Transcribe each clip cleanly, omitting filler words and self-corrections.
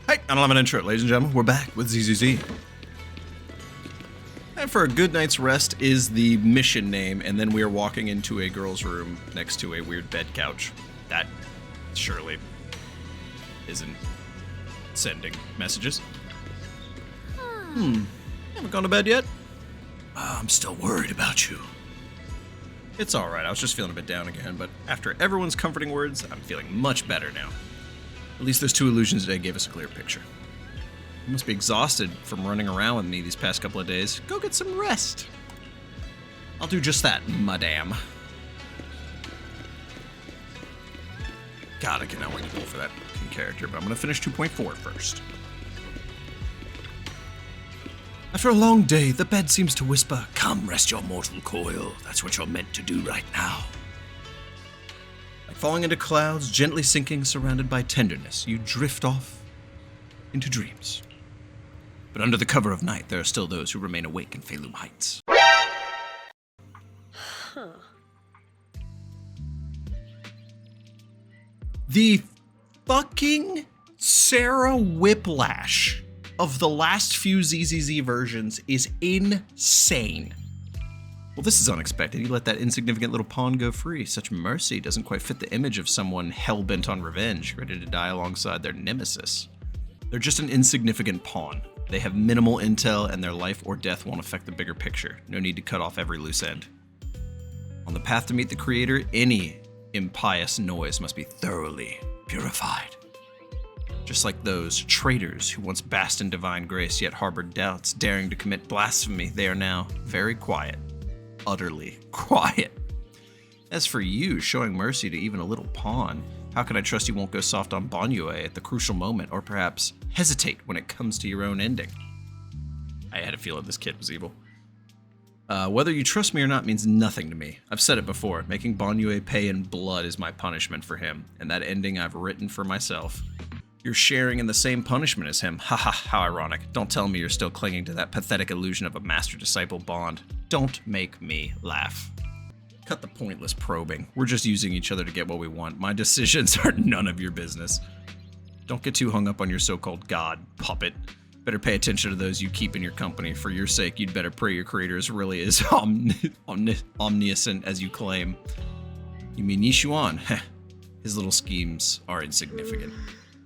Hey, I don't have an intro, ladies and gentlemen. We're back with ZZZ. And for a good night's rest is the mission name, and then we are walking into a girl's room next to a weird bed couch. That surely isn't sending messages. Haven't gone to bed yet? I'm still worried about you. It's alright, I was just feeling a bit down again, but after everyone's comforting words, I'm feeling much better now. At least those 2 illusions today gave us a clear picture. You must be exhausted from running around with me these past couple of days. Go get some rest. I'll do just that, madame. God, I cannot wait to go for that character, but I'm going to finish 2.4 first. After a long day, the bed seems to whisper, "Come rest your mortal coil. That's what you're meant to do right now." Like falling into clouds, gently sinking, surrounded by tenderness, you drift off into dreams. But under the cover of night, there are still those who remain awake in Feilum Heights. The fucking Sarah Whiplash of the last few ZZZ versions is insane. Well, this is unexpected. You let that insignificant little pawn go free. Such mercy doesn't quite fit the image of someone hell-bent on revenge, ready to die alongside their nemesis. They're just an insignificant pawn. They have minimal intel, and their life or death won't affect the bigger picture. No need to cut off every loose end. On the path to meet the Creator, any impious noise must be thoroughly purified. Just like those traitors who once basked in divine grace yet harbored doubts, daring to commit blasphemy, they are now very quiet. Utterly quiet. As for you, showing mercy to even a little pawn, how can I trust you won't go soft on Banyue at the crucial moment, or perhaps hesitate when it comes to your own ending? I had a feeling this kid was evil. Whether you trust me or not means nothing to me. I've said it before, making Banyue pay in blood is my punishment for him, and that ending I've written for myself. You're sharing in the same punishment as him. Haha, how ironic. Don't tell me you're still clinging to that pathetic illusion of a master-disciple bond. Don't make me laugh. Cut the pointless probing. We're just using each other to get what we want. My decisions are none of your business. Don't get too hung up on your so-called god, puppet. Better pay attention to those you keep in your company. For your sake, you'd better pray your creator is really as omniscient as you claim. You mean Yeshiyuan? Heh. His little schemes are insignificant.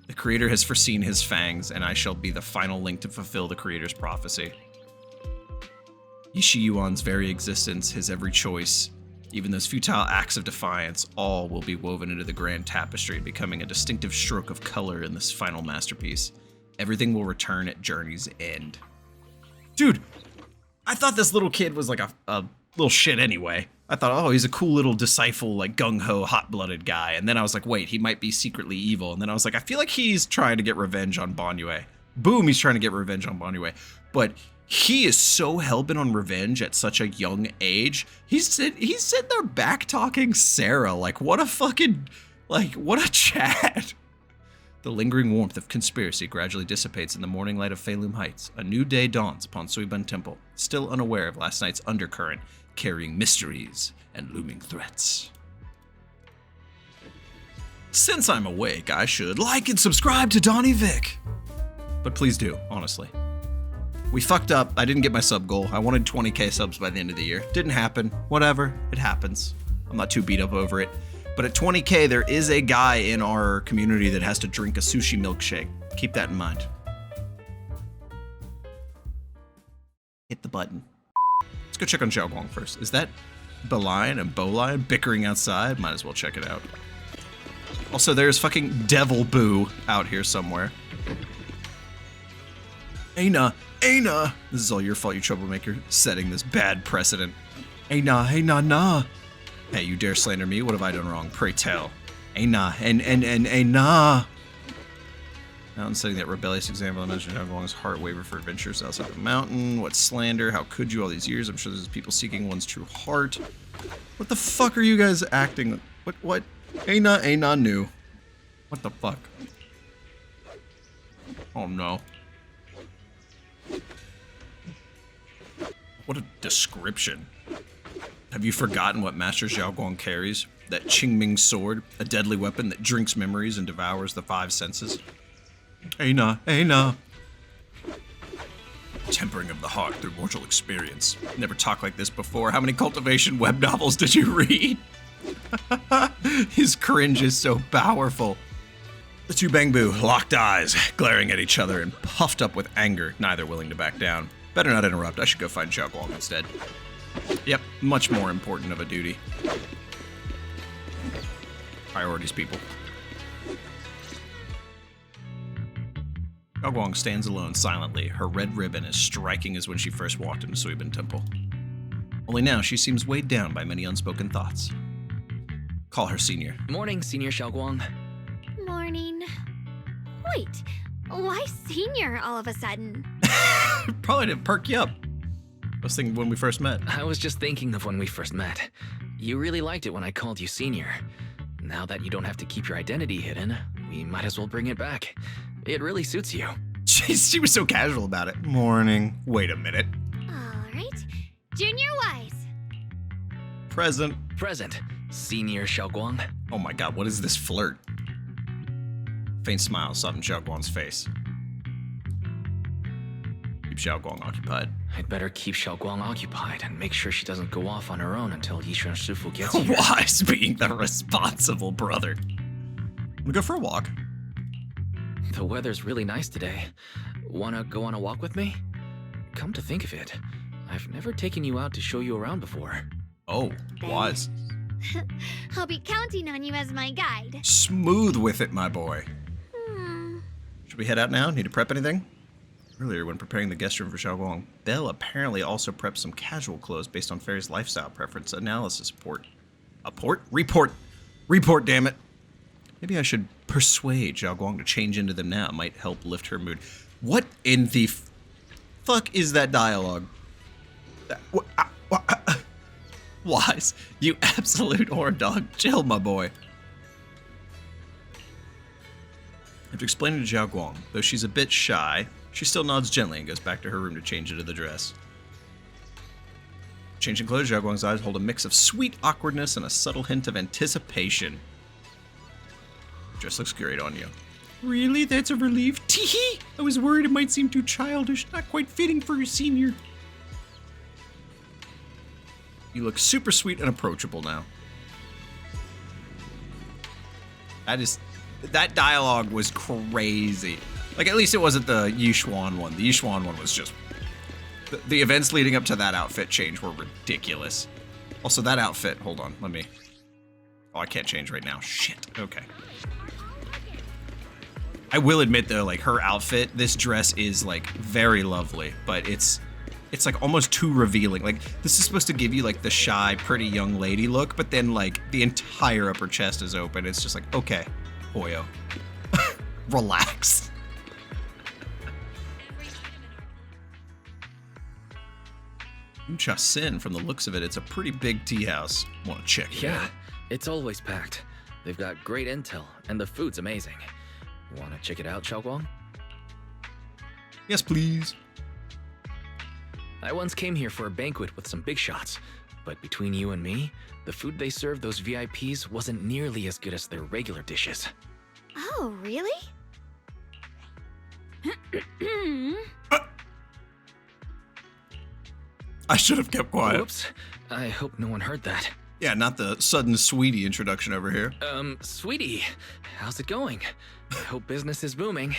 The Creator has foreseen his fangs, and I shall be the final link to fulfill the Creator's prophecy. Yeshiyuan's very existence, his every choice, even those futile acts of defiance, all will be woven into the grand tapestry, becoming a distinctive stroke of color in this final masterpiece. Everything will return at journey's end. Dude, I thought this little kid was like a little shit anyway. I thought, oh, he's a cool little disciple, like gung-ho, hot-blooded guy. And then I was like, wait, he might be secretly evil. And then I was like, I feel like he's trying to get revenge on Banyue. Boom, he's trying to get revenge on Banyue. But he is so hell-bent on revenge at such a young age. He's sitting there back-talking Sarah. Like, what a fucking, like, what a chat. The lingering warmth of conspiracy gradually dissipates in the morning light of Feilum Heights. A new day dawns upon Suiban Temple, still unaware of last night's undercurrent, carrying mysteries and looming threats. Since I'm awake, I should like and subscribe to DonnyVick. But please do, honestly. We fucked up. I didn't get my sub goal. I wanted 20k subs by the end of the year. Didn't happen. Whatever. It happens. I'm not too beat up over it. But at 20k, there is a guy in our community that has to drink a sushi milkshake. Keep that in mind. Hit the button. Let's go check on Xiao'guang first. Is that Belion and Bolion bickering outside? Might as well check it out. Also, there's fucking Devil Boo out here somewhere. Aina! Aina! This is all your fault, you troublemaker, setting this bad precedent. Aina, Aina, nah. Hey, you dare slander me? What have I done wrong? Pray tell. Aina, Aina. Mountain setting that rebellious example. I mentioned Xiao'guang's heart waver for adventures outside the mountain. What slander? How could you all these years? I'm sure there's people seeking one's true heart. What the fuck are you guys acting? What? Aina new. What the fuck? Oh no. What a description. Have you forgotten what Master Xiao'guang carries? That Qingming sword, a deadly weapon that drinks memories and devours the 5 senses? Aina, Aina. Tempering of the heart through mortal experience. Never talked like this before. How many cultivation web novels did you read? His cringe is so powerful. The two Bangbu locked eyes, glaring at each other and puffed up with anger, neither willing to back down. Better not interrupt. I should go find Xiao'guang instead. Yep, much more important of a duty. Priorities, people. Xiao'guang stands alone silently, her red ribbon as striking as when she first walked into Suibin Temple. Only now she seems weighed down by many unspoken thoughts. Call her senior. Morning, Senior Xiao'guang. Morning. Wait, why senior all of a sudden? Probably didn't perk you up. I was thinking when we first met. I was just thinking of when we first met. You really liked it when I called you Senior. Now that you don't have to keep your identity hidden, we might as well bring it back. It really suits you. Jeez, she was so casual about it. Morning. Wait a minute. All right. Junior Wise. Present. Present, Senior Xiao'guang. Oh my god, what is this flirt? Faint smile sought in Xiao'guang's face. Keep Xiao'guang occupied. I'd better keep Xiao'guang occupied and make sure she doesn't go off on her own until Yishuan Shifu gets here. Wise being the responsible brother. We'll go for a walk. The weather's really nice today. Wanna go on a walk with me? Come to think of it, I've never taken you out to show you around before. Oh, Wise. I'll be counting on you as my guide. Smooth with it, my boy. Hmm. Should we head out now? Need to prep anything? Earlier, when preparing the guest room for Xiao'guang, Belle apparently also prepped some casual clothes based on Fairy's lifestyle preference analysis report. Report, damn it. Maybe I should persuade Xiao'guang to change into them now. It might help lift her mood. What in the fuck is that dialogue? Wise, you absolute whore dog. Chill, my boy. After explaining to Xiao'guang, though she's a bit shy, she still nods gently and goes back to her room to change into the dress. Changing clothes, Xiao'guang's eyes hold a mix of sweet awkwardness and a subtle hint of anticipation. Dress looks great on you. Really? That's a relief? Teehee! I was worried it might seem too childish, not quite fitting for a senior. You look super sweet and approachable now. That dialogue was crazy. Like, at least it wasn't the Yeshiyuan one. The Yeshiyuan one was just... The events leading up to that outfit change were ridiculous. Also, that outfit... Hold on, let me... Oh, I can't change right now. Shit. Okay. I will admit, though, like, her outfit, this dress is, like, very lovely. But it's like, almost too revealing. Like, this is supposed to give you, like, the shy, pretty young lady look. But then, like, the entire upper chest is open. It's just like, okay, Hoyo. Relax. Sin, from the looks of it, it's a pretty big tea house. Want to check it out? Yeah, it's always packed. They've got great intel, and the food's amazing. Want to check it out, Xiao'guang? Yes, please. I once came here for a banquet with some big shots, but between you and me, the food they served those VIPs wasn't nearly as good as their regular dishes. Oh, really? I should have kept quiet. Whoops. I hope no one heard that. Yeah, not the sudden sweetie introduction over here. Sweetie, how's it going? I hope business is booming.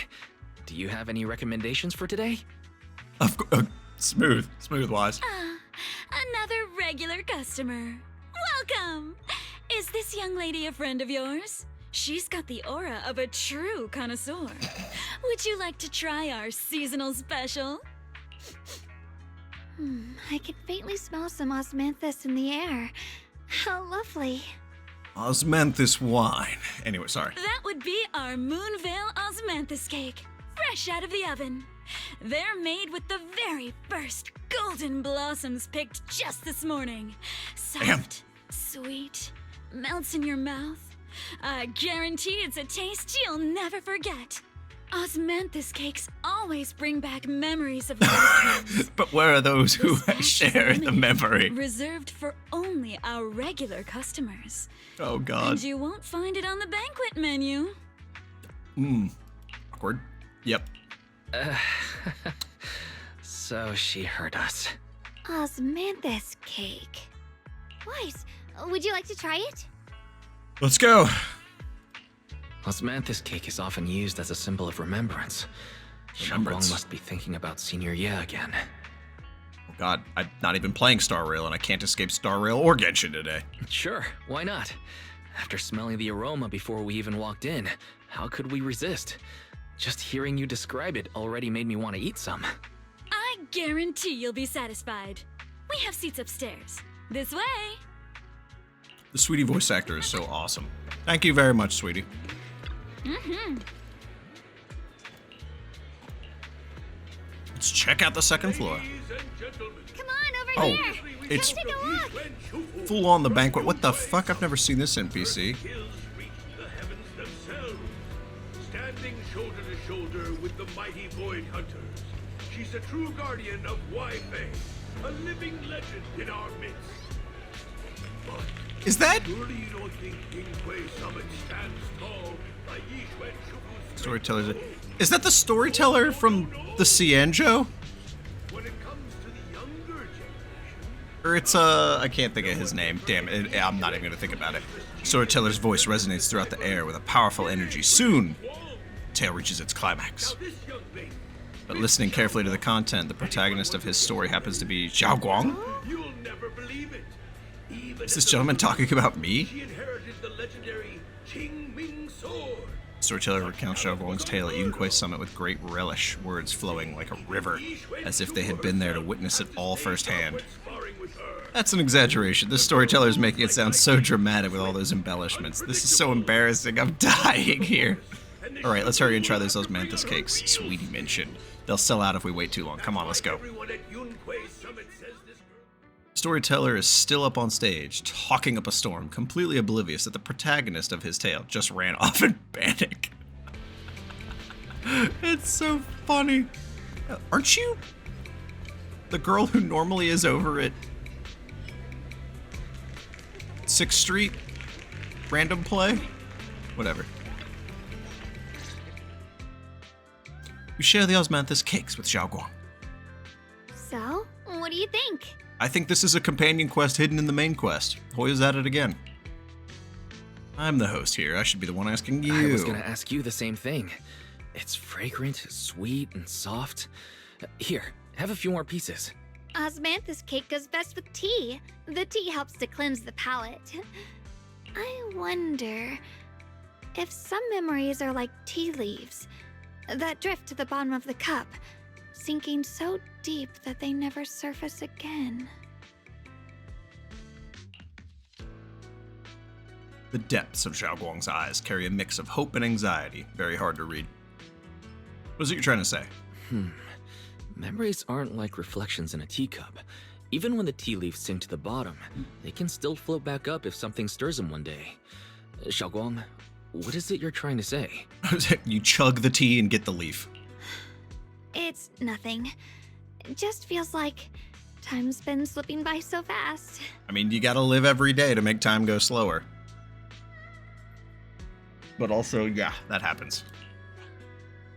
Do you have any recommendations for today? Smooth, Wise. Another regular customer. Welcome! Is this young lady a friend of yours? She's got the aura of a true connoisseur. Would you like to try our seasonal special? I can faintly smell some osmanthus in the air. How lovely. Osmanthus wine. Anyway, sorry. That would be our Moonvale Osmanthus cake, fresh out of the oven. They're made with the very first golden blossoms picked just this morning. Soft, sweet, melts in your mouth. I guarantee it's a taste you'll never forget. Osmanthus cakes always bring back memories of loved ones. But where are those who This share batch is the limited, memory? Reserved for only our regular customers. Oh, God. And you won't find it on the banquet menu. Awkward. Yep. So she heard us. Osmanthus cake. Wise, would you like to try it? Let's go. Osmanthus cake is often used as a symbol of remembrance. Remembrance. Shunguang must be thinking about Senior Ye again. Oh god, I'm not even playing Star Rail and I can't escape Star Rail or Genshin today. Sure, why not? After smelling the aroma before we even walked in, how could we resist? Just hearing you describe it already made me want to eat some. I guarantee you'll be satisfied. We have seats upstairs. This way. The Sweetie voice actor is so awesome. Thank you very much, Sweetie. Mm-hmm. Let's check out the second floor. Come on, over here. It's Come take a look. full on the banquet. What the fuck? I've never seen this NPC. Standing shoulder to shoulder with the mighty Void Hunters. She's a true guardian of Wei, a living legend in our midst. But Is that surely you don't think King Kuei Summit stands tall by Yishuen Shugu's storyteller? Is that the storyteller from the Cianjo? when it comes to the younger generation? Or it's I can't think of his name. Damn it, I'm not even gonna think about it. Storyteller's voice resonates throughout the air with a powerful energy. Soon, tale reaches its climax. This young lady, But listening carefully to the content, the protagonist of his story happens to be Xiao'guang. you'll never believe it. Even Is this gentleman talking about me? she inherited the legendary Qing Ming sword. Storyteller recounts Xiaoguang's tale at Yunquei Summit with great relish, words flowing like a river, as if they had been there to witness it all firsthand. Sparring with her. That's an exaggeration. This storyteller is making it sound so dramatic with all those embellishments. This is so embarrassing. I'm dying here. Alright, let's hurry and try those Osmanthus cakes. Sweetie mentioned. They'll sell out if we wait too long. Come on, let's go. Everyone at Yunquei Summit says this girl. Storyteller is still up on stage, talking up a storm, completely oblivious that the protagonist of his tale just ran off in panic. It's so funny. Aren't you the girl who normally is over at 6th Street? Random play? Whatever. We share the Osmanthus cakes with Xiaoguang. So, what do you think? I think this is a companion quest hidden in the main quest. Hoya's at it again. I'm the host here. I should be the one asking you. I was gonna ask you the same thing. It's fragrant, sweet, and soft. Here, have a few more pieces. Osmanthus cake goes best with tea. The tea helps to cleanse the palate. I wonder if some memories are like tea leaves that drift to the bottom of the cup, sinking so deep that they never surface again. The depths of Xiaoguang's eyes carry a mix of hope and anxiety. Very hard to read. What is it you're trying to say? Memories aren't like reflections in a teacup. Even when the tea leaves sink to the bottom, they can still float back up if something stirs them one day. Xiaoguang, what is it you're trying to say? You chug the tea and get the leaf. It's nothing. It just feels like time's been slipping by so fast. I mean, you gotta live every day to make time go slower. But also, yeah, that happens.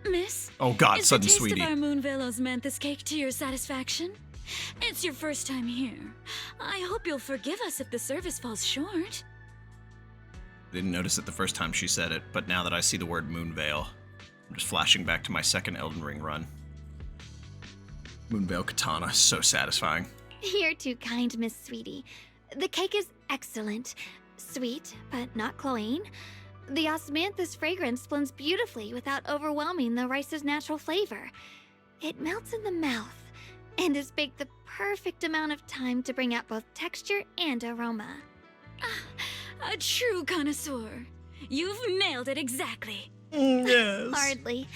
Miss, Oh god, is the sudden taste sweetie. of our Moonvale Osmanthus cake to your satisfaction? It's your first time here. I hope you'll forgive us if the service falls short. Didn't notice it the first time she said it, but now that I see the word Moonveil, I'm just flashing back to my second Elden Ring run. Moonveil Katana, so satisfying. You're too kind, Miss Sweetie. The cake is excellent. Sweet, but not cloying. The osmanthus fragrance blends beautifully without overwhelming the rice's natural flavor. It melts in the mouth and is baked the perfect amount of time to bring out both texture and aroma. A true connoisseur. You've nailed it exactly. Yes. Hardly.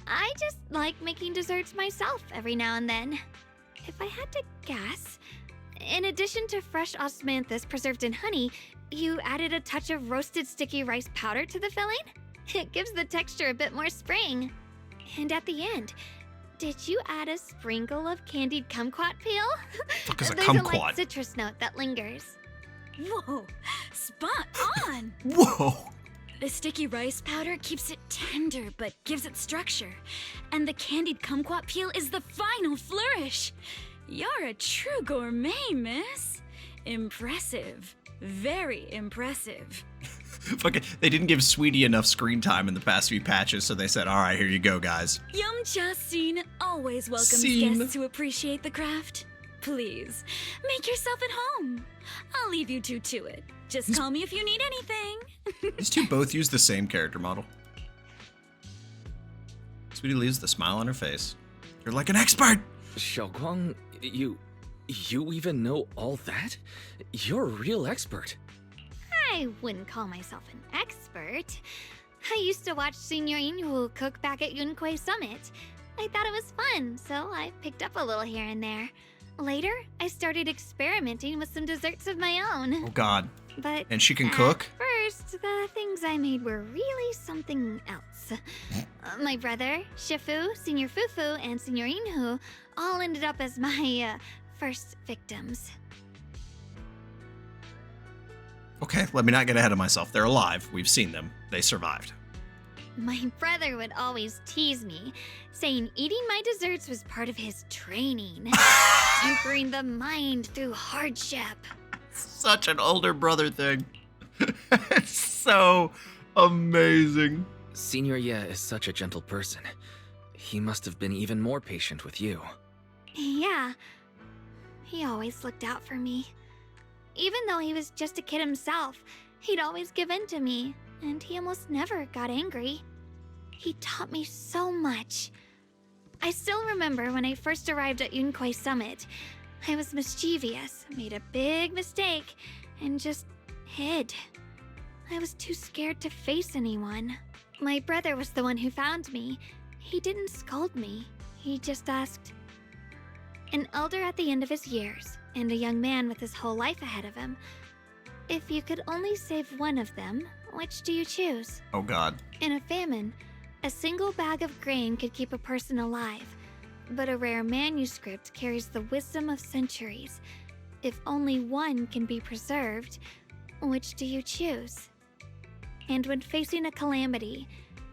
I just like making desserts myself every now and then. If I had to guess, in addition to fresh osmanthus preserved in honey, you added a touch of roasted sticky rice powder to the filling? It gives the texture a bit more spring. And at the end, did you add a sprinkle of candied kumquat peel? Fuck is a There's a light kumquat? citrus note that lingers. Whoa, spot on! Whoa! The sticky rice powder keeps it tender but gives it structure. And the candied kumquat peel is the final flourish. You're a true gourmet, miss. Impressive. Very impressive. Fuck it. They didn't give Sweetie enough screen time in the past few patches, so they said, all right, here you go, guys. Yum-cha Scene always welcomes Scene. guests who appreciate the craft. Please, make yourself at home. I'll leave you two to it. Just call me if you need anything. These two both use the same character model. Sweetie leaves the smile on her face. You're like an expert! Xiao'guang, you even know all that? You're a real expert. I wouldn't call myself an expert. I used to watch Senior Inhu cook back at Yunquay Summit. I thought it was fun, so I picked up a little here and there. Later, I started experimenting with some desserts of my own. Oh god. But And she can cook? first, the things I made were really something else. My brother, Shifu, Senior Fufu, and Senior Inhu all ended up as my first victims. Okay, let me not get ahead of myself. They're alive. We've seen them. They survived. My brother would always tease me, saying eating my desserts was part of his training, tempering the mind through hardship. Such an older brother thing. It's so amazing. Senior Ye is such a gentle person. He must have been even more patient with you. Yeah, he always looked out for me. Even though he was just a kid himself, he'd always give in to me, and he almost never got angry. He taught me so much. I still remember when I first arrived at Yunquay Summit. I was mischievous, made a big mistake, and just hid. I was too scared to face anyone. My brother was the one who found me. He didn't scold me. He just asked. An elder at the end of his years, and a young man with his whole life ahead of him. If you could only save one of them, which do you choose? Oh god. In a famine, a single bag of grain could keep a person alive, but a rare manuscript carries the wisdom of centuries. If only one can be preserved, which do you choose? And when facing a calamity,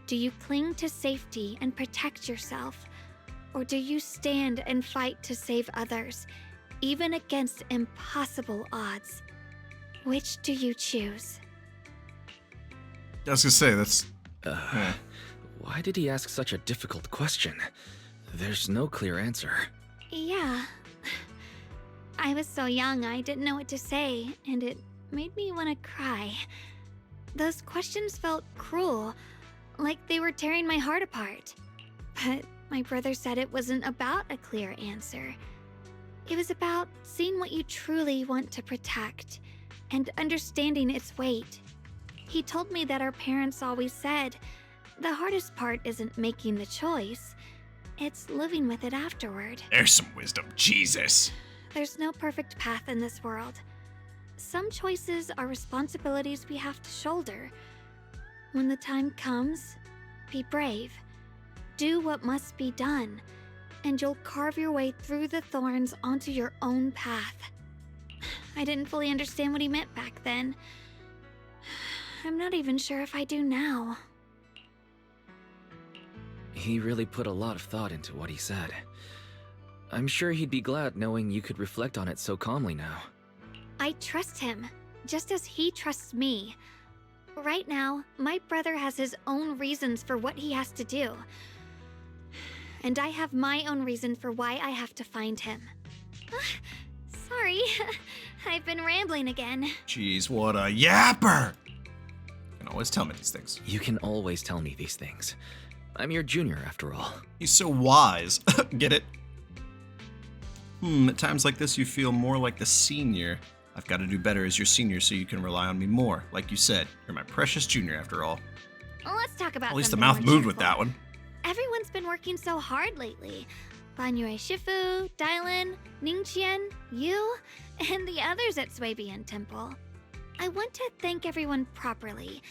do you cling to safety and protect yourself, or do you stand and fight to save others, even against impossible odds? Which do you choose? I was gonna say, that's... Why did he ask such a difficult question? There's no clear answer. Yeah. I was so young I didn't know what to say, and it made me want to cry. Those questions felt cruel, like they were tearing my heart apart. But my brother said it wasn't about a clear answer. It was about seeing what you truly want to protect, and understanding its weight. He told me that our parents always said, the hardest part isn't making the choice, it's living with it afterward. There's some wisdom. Jesus. There's no perfect path in this world. Some choices are responsibilities we have to shoulder. When the time comes, be brave. Do what must be done, and you'll carve your way through the thorns onto your own path. I didn't fully understand what he meant back then. I'm not even sure if I do now. He really put a lot of thought into what he said. I'm sure he'd be glad knowing you could reflect on it so calmly now. I trust him, just as he trusts me. Right now, my brother has his own reasons for what he has to do. And I have my own reason for why I have to find him. Sorry, I've been rambling again. Jeez, what a yapper! You can always tell me these things. You can always tell me these things. I'm your junior, after all. He's so wise. Get it? At times like this, you feel more like the senior. I've got to do better as your senior so you can rely on me more. Like you said, you're my precious junior after all. Let's talk about At least the something mouth more moved with cheerful. that one. Everyone's been working so hard lately. Banyue Shifu, Dialyn, Ningqian, you, and the others at Swabian Temple. I want to thank everyone properly.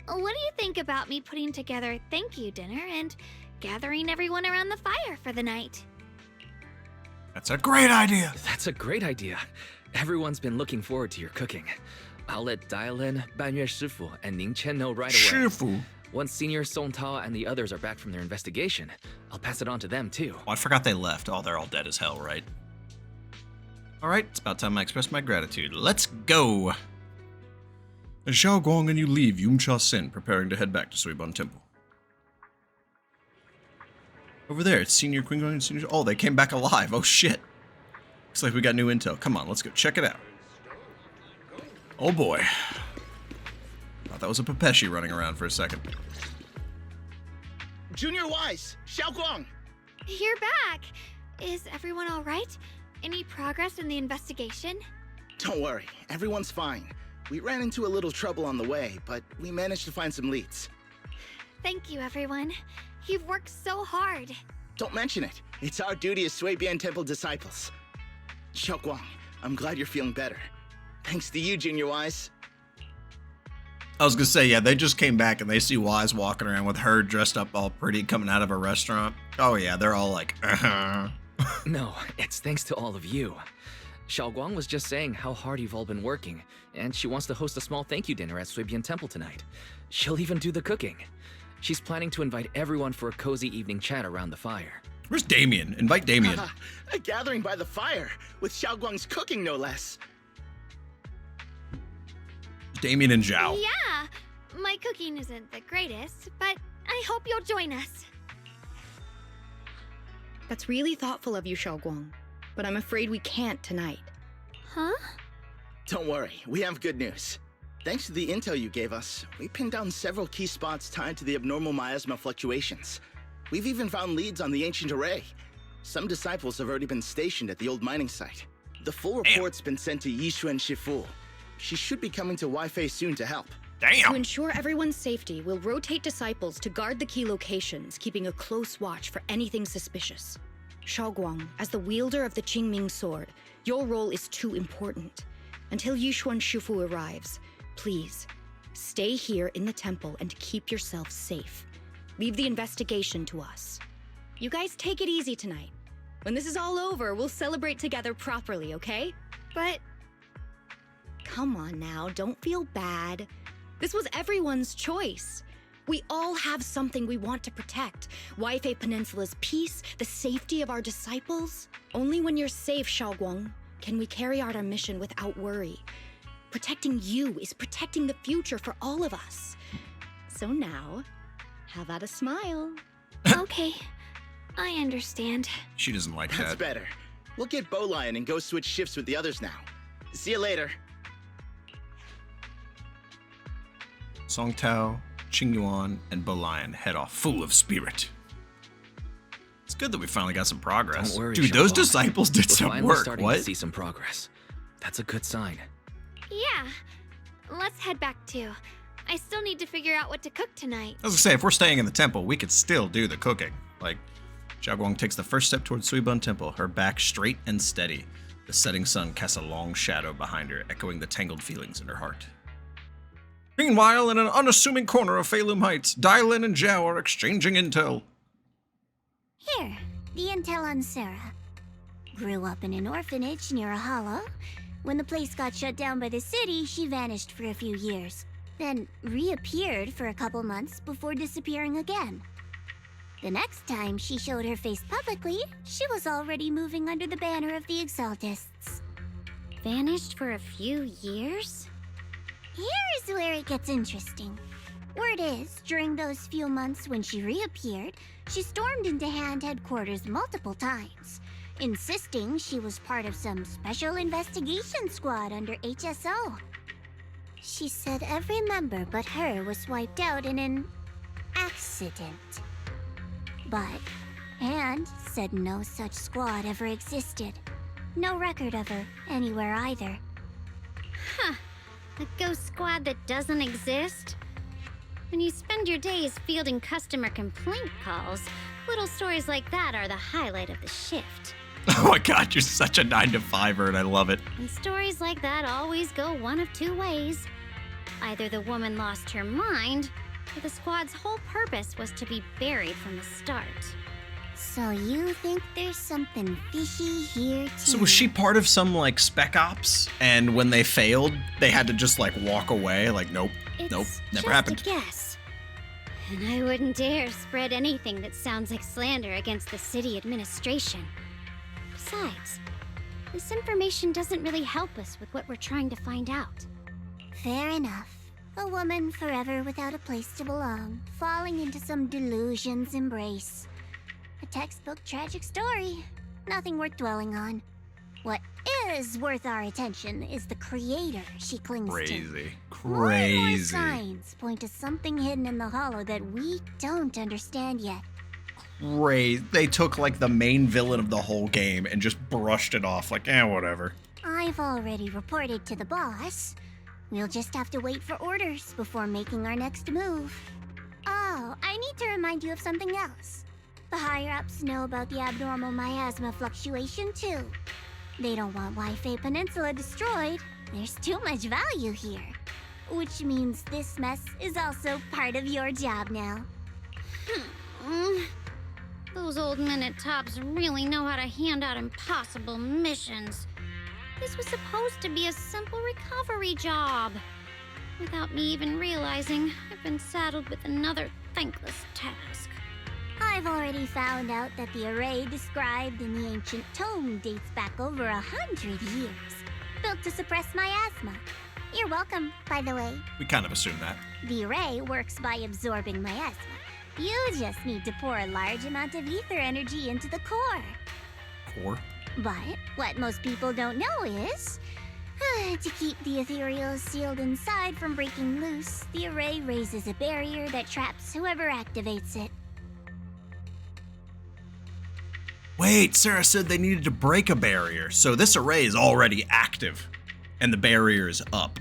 What do you think about me putting together a thank you dinner and gathering everyone around the fire for the night? That's a great idea. That's a great idea. Everyone's been looking forward to your cooking. I'll let Dialyn, Banyue Shifu, and Ning Chen know right away. Shifu. Once Senior Song Tao and the others are back from their investigation, I'll pass it on to them too. Oh, I forgot they left. Oh, they're all dead as hell, right? All right, it's about time I express my gratitude. Let's go. As Xiao'guang and you leave Yumcha Sin, preparing to head back to Suiban Temple. Over there, it's Senior Qingguang and Senior... Oh, they came back alive. Oh, shit. Looks like we got new intel. Come on, let's go check it out. Oh, boy. Thought that was a Pepeshi running around for a second. Junior Wise, Xiao'guang. You're back. Is everyone all right? Any progress in the investigation? Don't worry, everyone's fine. We ran into a little trouble on the way, but we managed to find some leads. Thank you, everyone. You've worked so hard. Don't mention it. It's our duty as Suiban Temple disciples. Xiao'guang, I'm glad you're feeling better. Thanks to you, Junior Wise. I was gonna say, yeah, they just came back and they see Wise walking around with her dressed up all pretty coming out of a restaurant. Oh yeah, they're all like, No, it's thanks to all of you. Xiao'guang was just saying how hard you've all been working, and she wants to host a small thank you dinner at Suiban Temple tonight. She'll even do the cooking. She's planning to invite everyone for a cozy evening chat around the fire. Where's Damien? Invite Damien. A gathering by the fire, with Xiao'guang's cooking no less. Damien and Zhao. Yeah, my cooking isn't the greatest, but I hope you'll join us. That's really thoughtful of you, Xiao'guang, but I'm afraid we can't tonight. Huh? Don't worry, we have good news. Thanks to the intel you gave us, we pinned down several key spots tied to the abnormal miasma fluctuations. We've even found leads on the ancient array. Some disciples have already been stationed at the old mining site. The full report's been sent to Yeshiyuan Shifu. She should be coming to Wi-Fi soon to help. To Damn. ensure everyone's safety, we'll rotate disciples to guard the key locations, keeping a close watch for anything suspicious. Xiao'guang, as the wielder of the Qingming sword, your role is too important. Until Yeshunguang Shifu arrives, please, stay here in the temple and keep yourself safe. Leave the investigation to us. You guys take it easy tonight. When this is all over, we'll celebrate together properly, okay? But Come on now, don't feel bad. This was everyone's choice. We all have something we want to protect. Wi-Fi Peninsula's peace, the safety of our disciples. Only when you're safe, Xiao'guang, can we carry out our mission without worry. Protecting you is protecting the future for all of us. So now, how about a smile? okay, I understand. She doesn't like That's that. better. We'll get Bowlion and go switch shifts with the others now. See you later. Song Tao, Qingyuan, and Bolian head off full of spirit. It's good that we finally got some progress. Don't worry, Dude, those Xiao'guang. disciples did We're some finally work. starting What? to see some progress. That's a good sign. Yeah, let's head back too. I still need to figure out what to cook tonight. I was gonna say, if we're staying in the temple, we could still do the cooking. Like, Xiao'guang takes the first step towards Suiban Temple, her back straight and steady. The setting sun casts a long shadow behind her, echoing the tangled feelings in her heart. Meanwhile, in an unassuming corner of Phalum Heights, Dialyn and Zhao are exchanging intel. Here, the intel on Sarah. Grew up in an orphanage near a hollow. When the place got shut down by the city, she vanished for a few years. Then reappeared for a couple months before disappearing again. The next time she showed her face publicly, she was already moving under the banner of the Exaltists. Vanished for a few years? Here's where it gets interesting. Word is, during those few months when she reappeared, she stormed into Hand headquarters multiple times, insisting she was part of some special investigation squad under HSO. She said every member but her was wiped out in an accident. But Hand said no such squad ever existed. No record of her anywhere either. Huh. A ghost squad that doesn't exist? When you spend your days fielding customer complaint calls, little stories like that are the highlight of the shift. Oh my god, you're such a 9-to-5er and I love it. And stories like that always go one of two ways. Either the woman lost her mind, or the squad's whole purpose was to be buried from the start. So you think there's something fishy here too? So was she part of some, like, spec ops? And when they failed, they had to just, like, walk away? Like, nope, never just happened. a guess. And I wouldn't dare spread anything that sounds like slander against the city administration. Besides, this information doesn't really help us with what we're trying to find out. Fair enough. A woman forever without a place to belong, falling into some delusion's embrace. A textbook tragic story. Nothing worth dwelling on. What is worth our attention is the creator she clings to. More and more signs point to something hidden in the hollow that we don't understand yet. Crazy. They took, like, the main villain of the whole game and just brushed it off, like, whatever. I've already reported to the boss. We'll just have to wait for orders before making our next move. Oh, I need to remind you of something else. The higher-ups know about the abnormal miasma fluctuation, too. They don't want Wi-Fi Peninsula destroyed. There's too much value here. Which means this mess is also part of your job now. Those old minute tops really know how to hand out impossible missions. This was supposed to be a simple recovery job. Without me even realizing, I've been saddled with another thankless task. I've already found out that the array described in the ancient tome dates back over 100 years. Built to suppress miasma. You're welcome, by the way. We kind of assumed that. The array works by absorbing miasma. You just need to pour a large amount of ether energy into the core. Core? But what most people don't know is, to keep the ethereal sealed inside from breaking loose, the array raises a barrier that traps whoever activates it. Wait, Sarah said they needed to break a barrier, so this array is already active, and the barrier is up.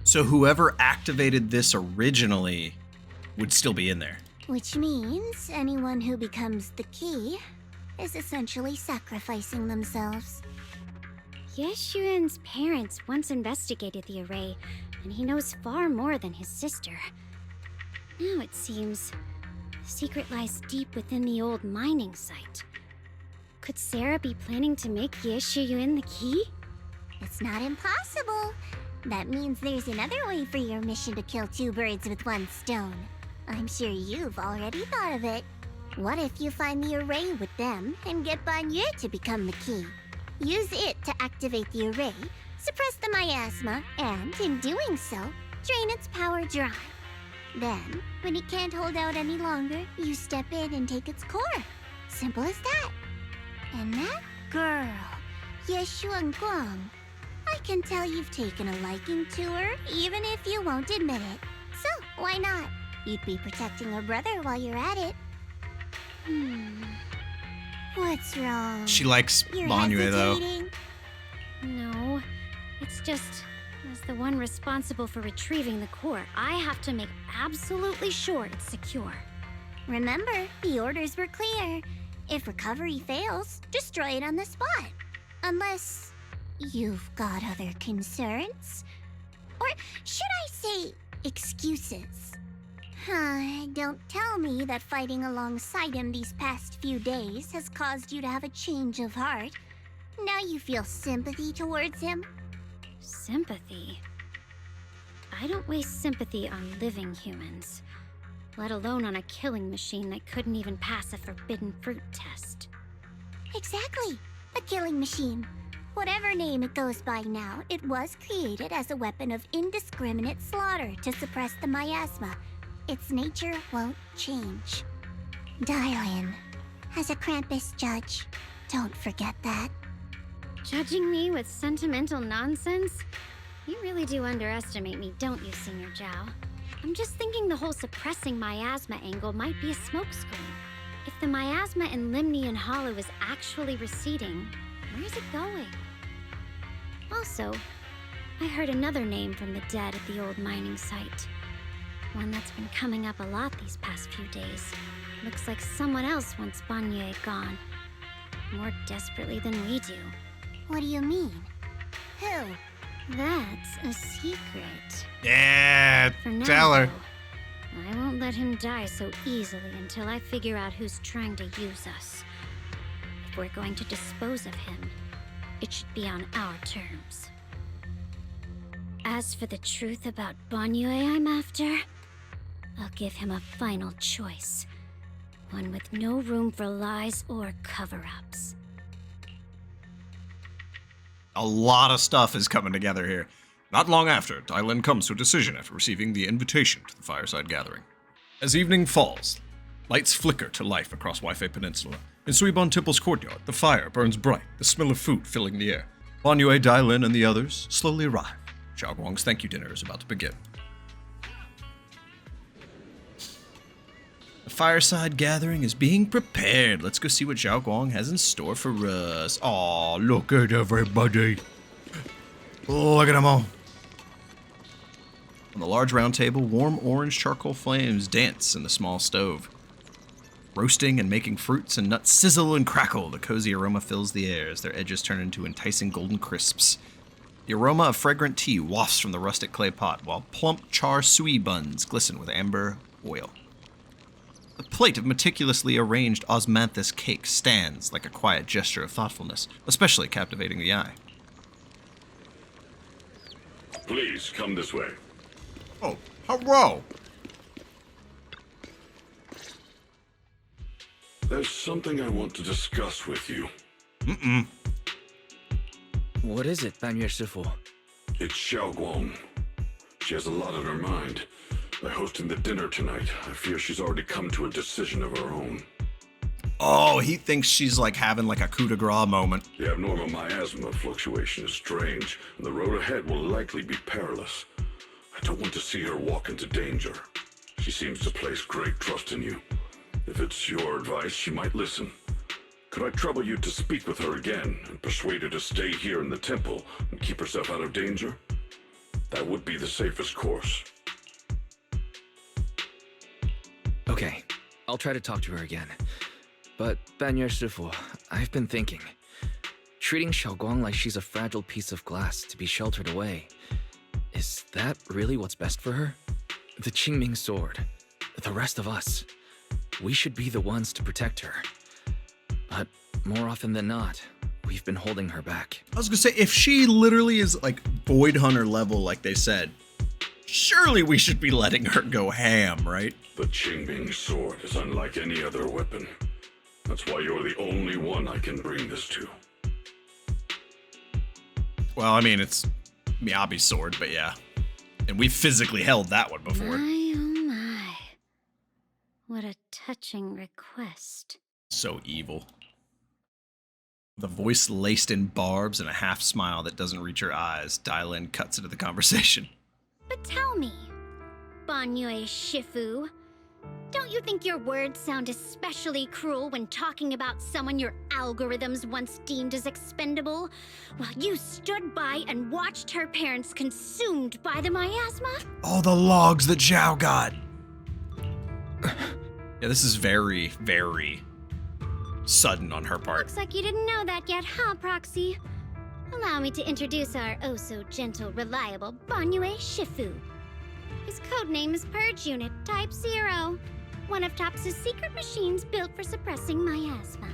So whoever activated this originally would still be in there. Which means anyone who becomes the key is essentially sacrificing themselves. Yeshiyuan's parents once investigated the array, and he knows far more than his sister. Now it seems the secret lies deep within the old mining site. Could Sarah be planning to make Yeshiyuan the key? It's not impossible. That means there's another way for your mission to kill two birds with one stone. I'm sure you've already thought of it. What if you find the array with them and get Banyue to become the key? Use it to activate the array, suppress the miasma, and in doing so, drain its power dry. Then, when it can't hold out any longer, you step in and take its core. Simple as that. And that girl, yeshunguang, I can tell you've taken a liking to her, even if you won't admit it. So, why not? You'd be protecting her brother while you're at it. What's wrong? She likes You're Banyue, though. hesitating? No, it's just, as the one responsible for retrieving the core, I have to make absolutely sure it's secure. Remember, the orders were clear. If recovery fails, destroy it on the spot. Unless you've got other concerns. Or should I say, excuses? Don't tell me that fighting alongside him these past few days has caused you to have a change of heart. Now you feel sympathy towards him? Sympathy? I don't waste sympathy on living humans, let alone on a killing machine that couldn't even pass a forbidden fruit test. Exactly, a killing machine. Whatever name it goes by now, it was created as a weapon of indiscriminate slaughter to suppress the miasma. Its nature won't change. Dialyn, as a Krampus judge, don't forget that. Judging me with sentimental nonsense? You really do underestimate me, don't you, Senior Zhao? I'm just thinking the whole suppressing miasma angle might be a smokescreen. If the miasma in Limnian Hollow is actually receding, where's it going? Also, I heard another name from the dead at the old mining site. One that's been coming up a lot these past few days. Looks like someone else wants Banyue gone. More desperately than we do. What do you mean? Who? That's a secret. Yeah, For now, tell her. though, I won't let him die so easily until I figure out who's trying to use us. If we're going to dispose of him, it should be on our terms. As for the truth about Banyue I'm after, I'll give him a final choice. One with no room for lies or cover-ups. A lot of stuff is coming together here. Not long after, Dialyn comes to a decision after receiving the invitation to the Fireside gathering. As evening falls, lights flicker to life across Waifei Peninsula. In Suibon Temple's courtyard, the fire burns bright, the smell of food filling the air. Banyue, Dialyn, and the others slowly arrive. Xiao'guang's thank you dinner is about to begin. The Fireside gathering is being prepared. Let's go see what Xiao'guang has in store for us. Aw, look at everybody. Oh, look at them all. On the large round table, warm orange charcoal flames dance in the small stove. Roasting and making fruits and nuts sizzle and crackle. The cozy aroma fills the air as their edges turn into enticing golden crisps. The aroma of fragrant tea wafts from the rustic clay pot, while plump char sui buns glisten with amber oil. The plate of meticulously arranged osmanthus cake stands like a quiet gesture of thoughtfulness, especially captivating the eye. Please, come this way. Oh, hello! There's something I want to discuss with you. What is it, Banyue Shifu? It's Xiao'guang. She has a lot on her mind. By hosting the dinner tonight, I fear she's already come to a decision of her own. Oh, he thinks she's like having like a coup de grace moment. The abnormal miasma fluctuation is strange, and the road ahead will likely be perilous. I don't want to see her walk into danger. She seems to place great trust in you. If it's your advice, she might listen. Could I trouble you to speak with her again and persuade her to stay here in the temple and keep herself out of danger? That would be the safest course. Okay, I'll try to talk to her again. But, Banyue Shifu, I've been thinking. Treating Xiao'guang like she's a fragile piece of glass to be sheltered away. Is that really what's best for her? The Qingming sword. The rest of us. We should be the ones to protect her. But more often than not, we've been holding her back. I was gonna say, if she literally is like Void Hunter level, like they said, surely we should be letting her go ham, right? The Qingming sword is unlike any other weapon. That's why you're the only one I can bring this to. Well, I mean, it's Miyabi's sword, but yeah. And we've physically held that one before. My, oh my. What a touching request. So evil. The voice laced in barbs and a half smile that doesn't reach her eyes, Dialyn cuts into the conversation. But tell me, Banyue Shifu, don't you think your words sound especially cruel when talking about someone your algorithms once deemed as expendable, while you stood by and watched her parents consumed by the miasma? Oh, the logs that Zhao got. Yeah, this is very, very sudden on her part. Looks like you didn't know that yet, huh, Proxy? Allow me to introduce our oh-so-gentle, reliable Banyue Shifu. His codename is Purge Unit Type 0, one of TOPS' secret machines built for suppressing miasma.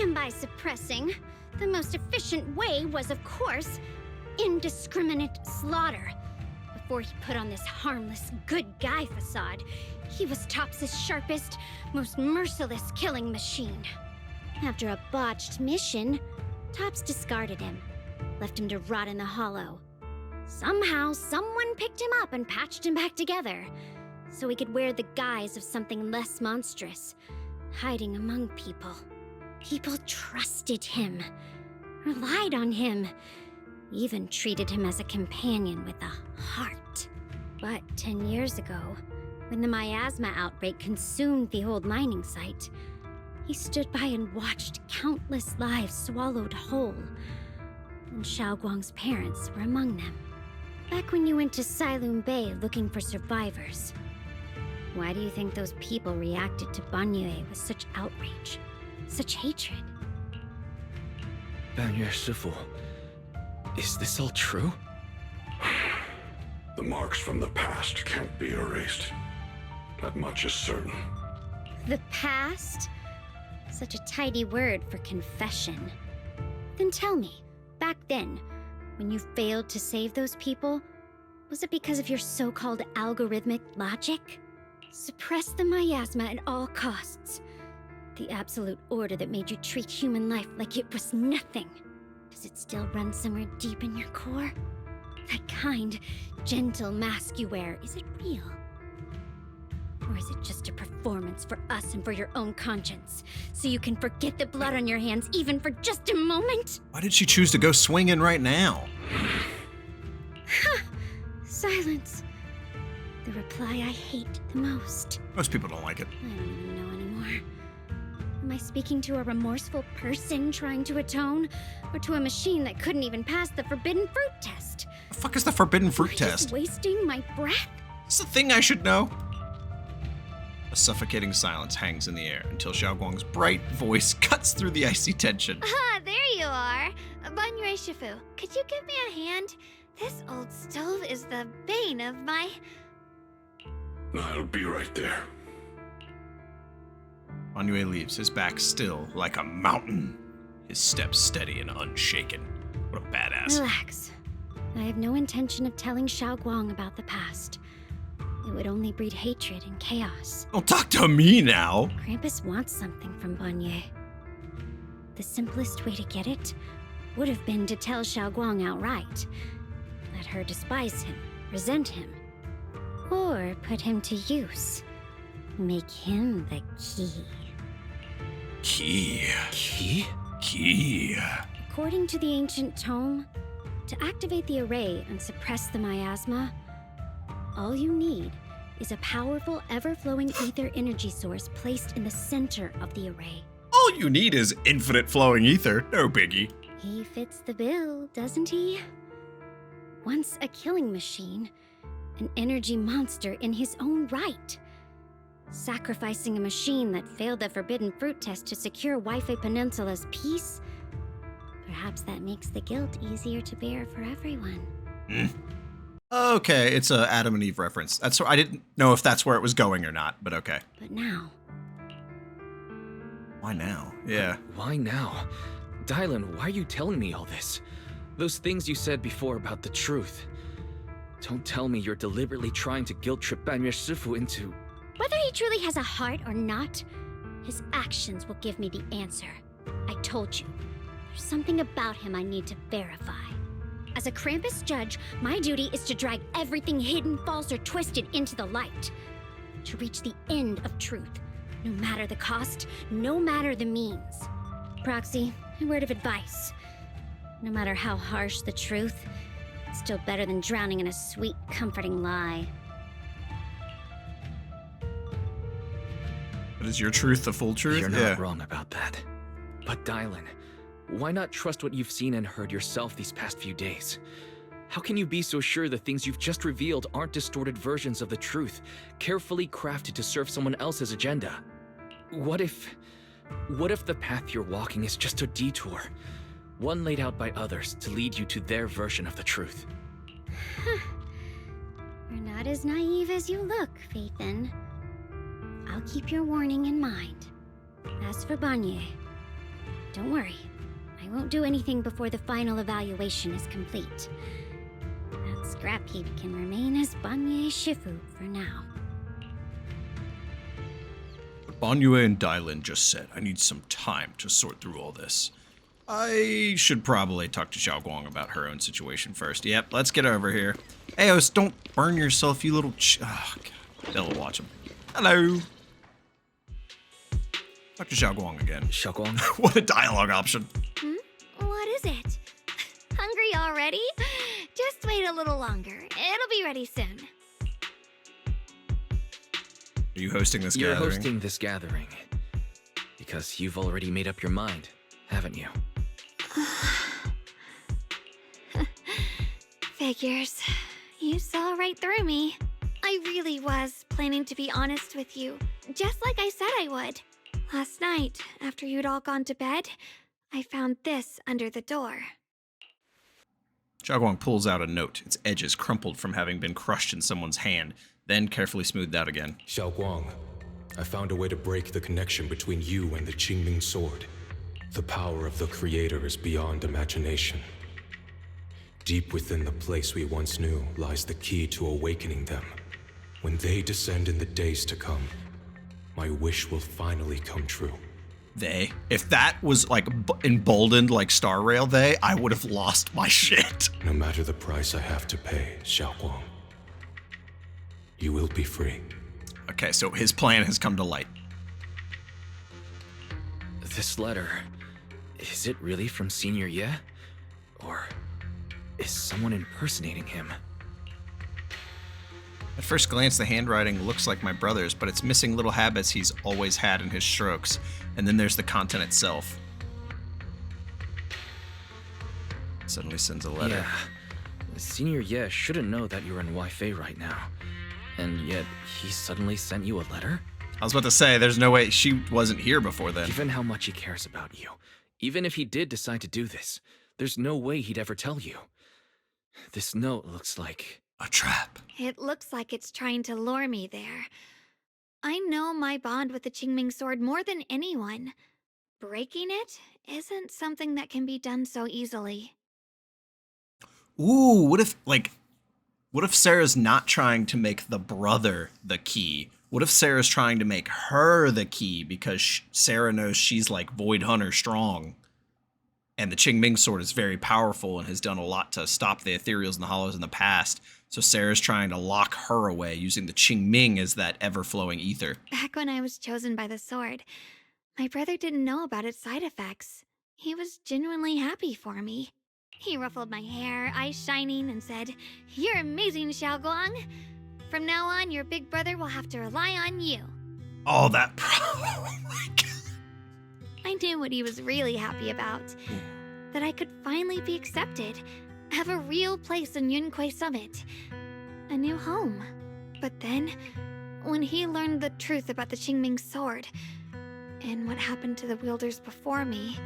And by suppressing, the most efficient way was, of course, indiscriminate slaughter. Before he put on this harmless, good guy facade, he was TOPS' sharpest, most merciless killing machine. After a botched mission, TOPS discarded him, left him to rot in the hollow. Somehow, someone picked him up and patched him back together, so he could wear the guise of something less monstrous, hiding among people. People trusted him, relied on him, even treated him as a companion with a heart. But 10 years ago, when the miasma outbreak consumed the old mining site, he stood by and watched countless lives swallowed whole, and Xiao'guang's parents were among them. Back when you went to Silum Bay looking for survivors, why do you think those people reacted to Banyue with such outrage, such hatred? Banyue Shifu, is this all true? The marks from the past can't be erased. That much is certain. The past? Such a tidy word for confession. Then tell me, back then, when you failed to save those people, was it because of your so-called algorithmic logic? Suppress the miasma at all costs. The absolute order that made you treat human life like it was nothing. Does it still run somewhere deep in your core? That kind, gentle mask you wear, is it real? Or is it just a performance for us and for your own conscience? So you can forget the blood on your hands even for just a moment? Why did she choose to go swinging right now? Silence. The reply I hate the most. Most people don't like it. I don't even know anymore. Am I speaking to a remorseful person trying to atone? Or to a machine that couldn't even pass the forbidden fruit test? The fuck is the forbidden fruit Am I test? just wasting my breath? It's a thing I should know. A suffocating silence hangs in the air until Xiaoguang's bright voice cuts through the icy tension. Ah, there you are. Banyue Shifu, could you give me a hand? This old stove is the bane of my... I'll be right there. Banyue leaves, his back still like a mountain, his steps steady and unshaken. What a badass. Relax. I have no intention of telling Xiaoguang about the past. It would only breed hatred and chaos. Don't talk to me now. Krampus wants something from Banyue. The simplest way to get it would have been to tell Xiaoguang outright. Let her despise him, resent him, or put him to use. Make him the key. Key. Key? Key. According to the ancient tome, to activate the array and suppress the miasma, all you need is a powerful, ever-flowing ether energy source placed in the center of the array. All you need is infinite flowing ether. No biggie. He fits the bill, doesn't he? Once a killing machine, an energy monster in his own right. Sacrificing a machine that failed the forbidden fruit test to secure Wi-Fi Peninsula's peace? Perhaps that makes the guilt easier to bear for everyone. Okay, it's a Adam and Eve reference. That's I didn't know if that's where it was going or not, but okay. But now... Why now? Yeah. Why now? Dialyn, why are you telling me all this? Those things you said before about the truth. Don't tell me you're deliberately trying to guilt trip Banyue Shifu into... Whether he truly has a heart or not, his actions will give me the answer. I told you, there's something about him I need to verify. As a Krampus judge, my duty is to drag everything hidden, false, or twisted into the light. To reach the end of truth, no matter the cost, no matter the means. Proxy, a word of advice. No matter how harsh the truth, it's still better than drowning in a sweet, comforting lie. But is your truth the full truth? You're not wrong about that. But Dialyn, why not trust what you've seen and heard yourself these past few days? How can you be so sure the things you've just revealed aren't distorted versions of the truth, carefully crafted to serve someone else's agenda? What if the path you're walking is just a detour, one laid out by others to lead you to their version of the truth? You're not as naive as you look, Phaethon. I'll keep your warning in mind. As for Banyue, don't worry. I won't do anything before the final evaluation is complete. That scrap heap can remain as Banyue Shifu for now. But Banyue and Dialyn just said, I need some time to sort through all this. I should probably talk to Xiaoguang about her own situation first. Yep, let's get over here. Eos, don't burn yourself, you little oh, God. They'll watch him. Hello. Talk to Xiaoguang again. Xiaoguang? What a dialogue option. What is it? Hungry already? Just wait a little longer. It'll be ready soon. Are you hosting this You're gathering? hosting this gathering. Because you've already made up your mind, haven't you? Figures. You saw right through me. I really was planning to be honest with you, just like I said I would. Last night, after you'd all gone to bed, I found this under the door. Xiaoguang pulls out a note, its edges crumpled from having been crushed in someone's hand. then carefully smoothed out again. Xiao'guang, I found a way to break the connection between you and the Qingming sword. The power of the creator is beyond imagination. Deep within the place we once knew lies the key to awakening them. When they descend in the days to come, my wish will finally come true. They. If that was like emboldened like Star Rail they, I would have lost my shit. No matter the price I have to pay, Xiao'guang, you will be free. Okay, so his plan has come to light. This letter, is it really from Senior Ye? Or is someone impersonating him? At first glance, the handwriting looks like my brother's, but it's missing little habits he's always had in his strokes. And then there's the content itself. Suddenly sends a letter. Yeah. Senior Ye shouldn't know that you're in Wi-Fi right now. And yet, he suddenly sent you a letter? I was about to say, there's no way she wasn't here before then. Given how much he cares about you, even if he did decide to do this, there's no way he'd ever tell you. This note looks like a trap. It looks like it's trying to lure me there. I know my bond with the Qingming sword more than anyone. Breaking it isn't something that can be done so easily. Ooh, what if Sarah's not trying to make the brother the key? What if Sarah's trying to make her the key because Sarah knows she's like Void Hunter strong? And the Qingming sword is very powerful and has done a lot to stop the ethereals and the hollows in the past. So Sarah's trying to lock her away using the Qingming as that ever-flowing ether. Back when I was chosen by the sword, my brother didn't know about its side effects. He was genuinely happy for me. He ruffled my hair, eyes shining, and said, "You're amazing, Xiao'guang. From now on, your big brother will have to rely on you." Oh, oh my God. I knew what he was really happy about. That I could finally be accepted, have a real place in Yunque Summit, a new home. But then, when he learned the truth about the Qingming sword, and what happened to the wielders before me...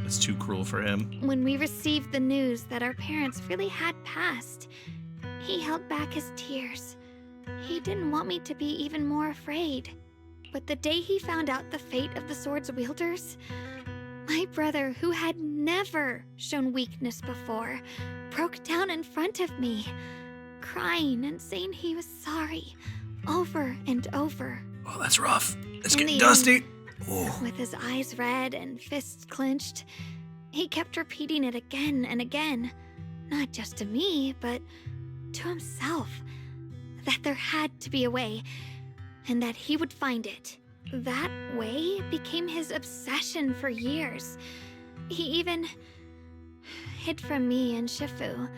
It's too cruel for him. When we received the news that our parents really had passed, he held back his tears. He didn't want me to be even more afraid. But the day he found out the fate of the sword's wielders, my brother, who had never shown weakness before, broke down in front of me, crying and saying he was sorry, over and over. Oh, that's rough. It's getting dusty. With his eyes red and fists clenched, he kept repeating it again and again, not just to me, but to himself, that there had to be a way, and that he would find it. That way became his obsession for years. He even hid from me and Shifu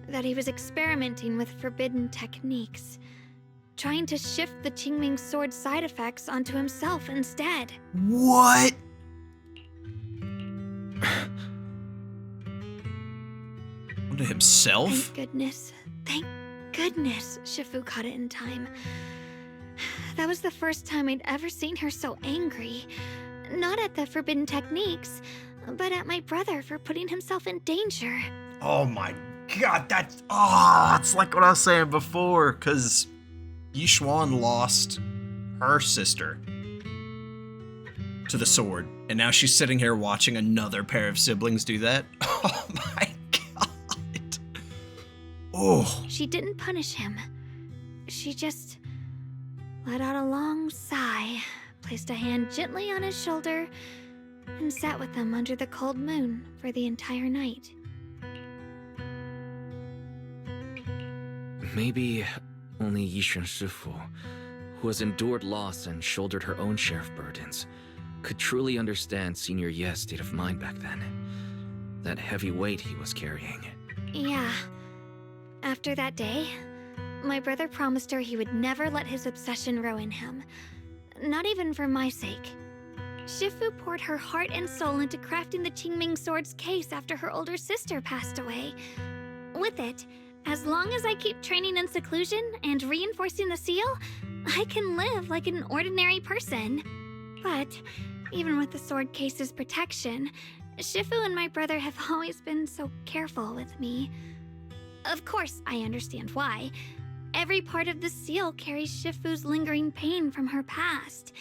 that he was experimenting with forbidden techniques, trying to shift the Qingming sword's side effects onto himself instead. What? Onto himself? Thank goodness Shifu caught it in time. That was the first time I'd ever seen her so angry. Not at the forbidden techniques, but at my brother for putting himself in danger. Oh my God, it's like what I was saying before, because Yeshiyuan lost her sister to the sword, and now she's sitting here watching another pair of siblings do that. Oh my God. Oh. She didn't punish him. She just let out a long sigh, placed a hand gently on his shoulder, and sat with him under the cold moon for the entire night. Maybe only Yishun Shifu, who has endured loss and shouldered her own share of burdens, could truly understand Senior Ye's state of mind back then. That heavy weight he was carrying. Yeah. After that day, my brother promised her he would never let his obsession ruin him. Not even for my sake. Shifu poured her heart and soul into crafting the Qingming sword's case after her older sister passed away. With it, as long as I keep training in seclusion and reinforcing the seal, I can live like an ordinary person. But, even with the sword case's protection, Shifu and my brother have always been so careful with me. Of course, I understand why. Every part of the seal carries Shifu's lingering pain from her past.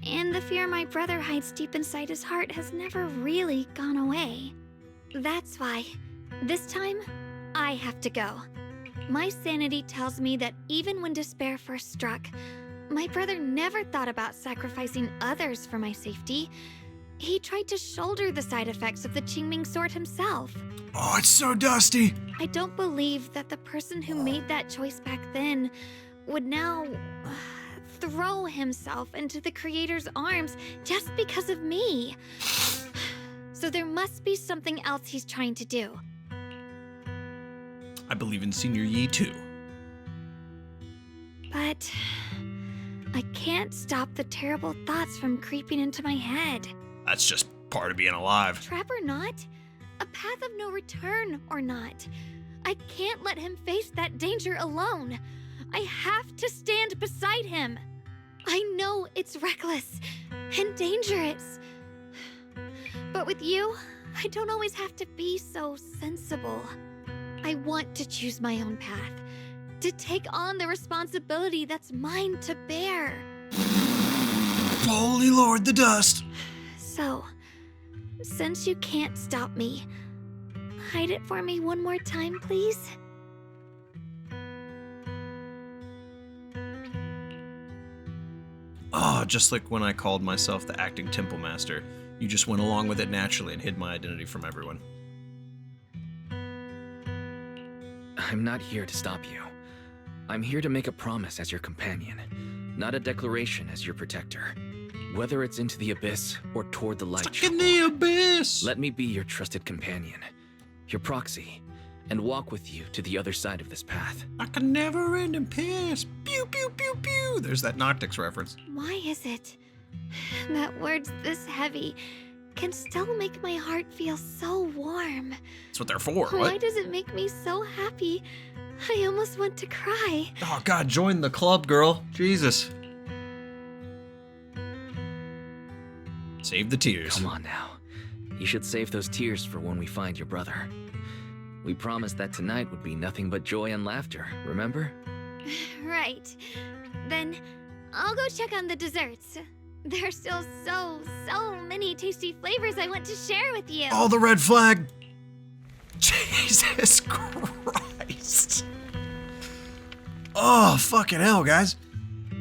And the fear my brother hides deep inside his heart has never really gone away. That's why, this time, I have to go. My sanity tells me that even when despair first struck, my brother never thought about sacrificing others for my safety. He tried to shoulder the side effects of the Qingming sword himself. Oh, it's so dusty. I don't believe that the person who made that choice back then would now throw himself into the Creator's arms just because of me. So there must be something else he's trying to do. I believe in Senior Yi too. But I can't stop the terrible thoughts from creeping into my head. That's just part of being alive. Trap or not, a path of no return or not, I can't let him face that danger alone. I have to stand beside him. I know it's reckless and dangerous. But with you, I don't always have to be so sensible. I want to choose my own path, to take on the responsibility that's mine to bear. Holy Lord, the dust. So, since you can't stop me, hide it for me one more time, please? Oh, just like when I called myself the acting temple master. You just went along with it naturally and hid my identity from everyone. I'm not here to stop you. I'm here to make a promise as your companion, not a declaration as your protector. Whether it's into the abyss or toward the light, Stuck in the abyss! let me be your trusted companion, your proxy, and walk with you to the other side of this path. I can never end in peace. Pew, pew, pew, pew. There's that Noctix reference. Why is it that words this heavy can still make my heart feel so warm? That's what they're for. Why What? does it make me so happy? I almost want to cry. Oh, God, join the club, girl. Jesus. Save the tears. Come on now. You should save those tears for when we find your brother. We promised that tonight would be nothing but joy and laughter, remember? Right. Then I'll go check on the desserts. There's still so many tasty flavors I want to share with you. Oh, the red flag. Jesus Christ. Oh, fucking hell, guys.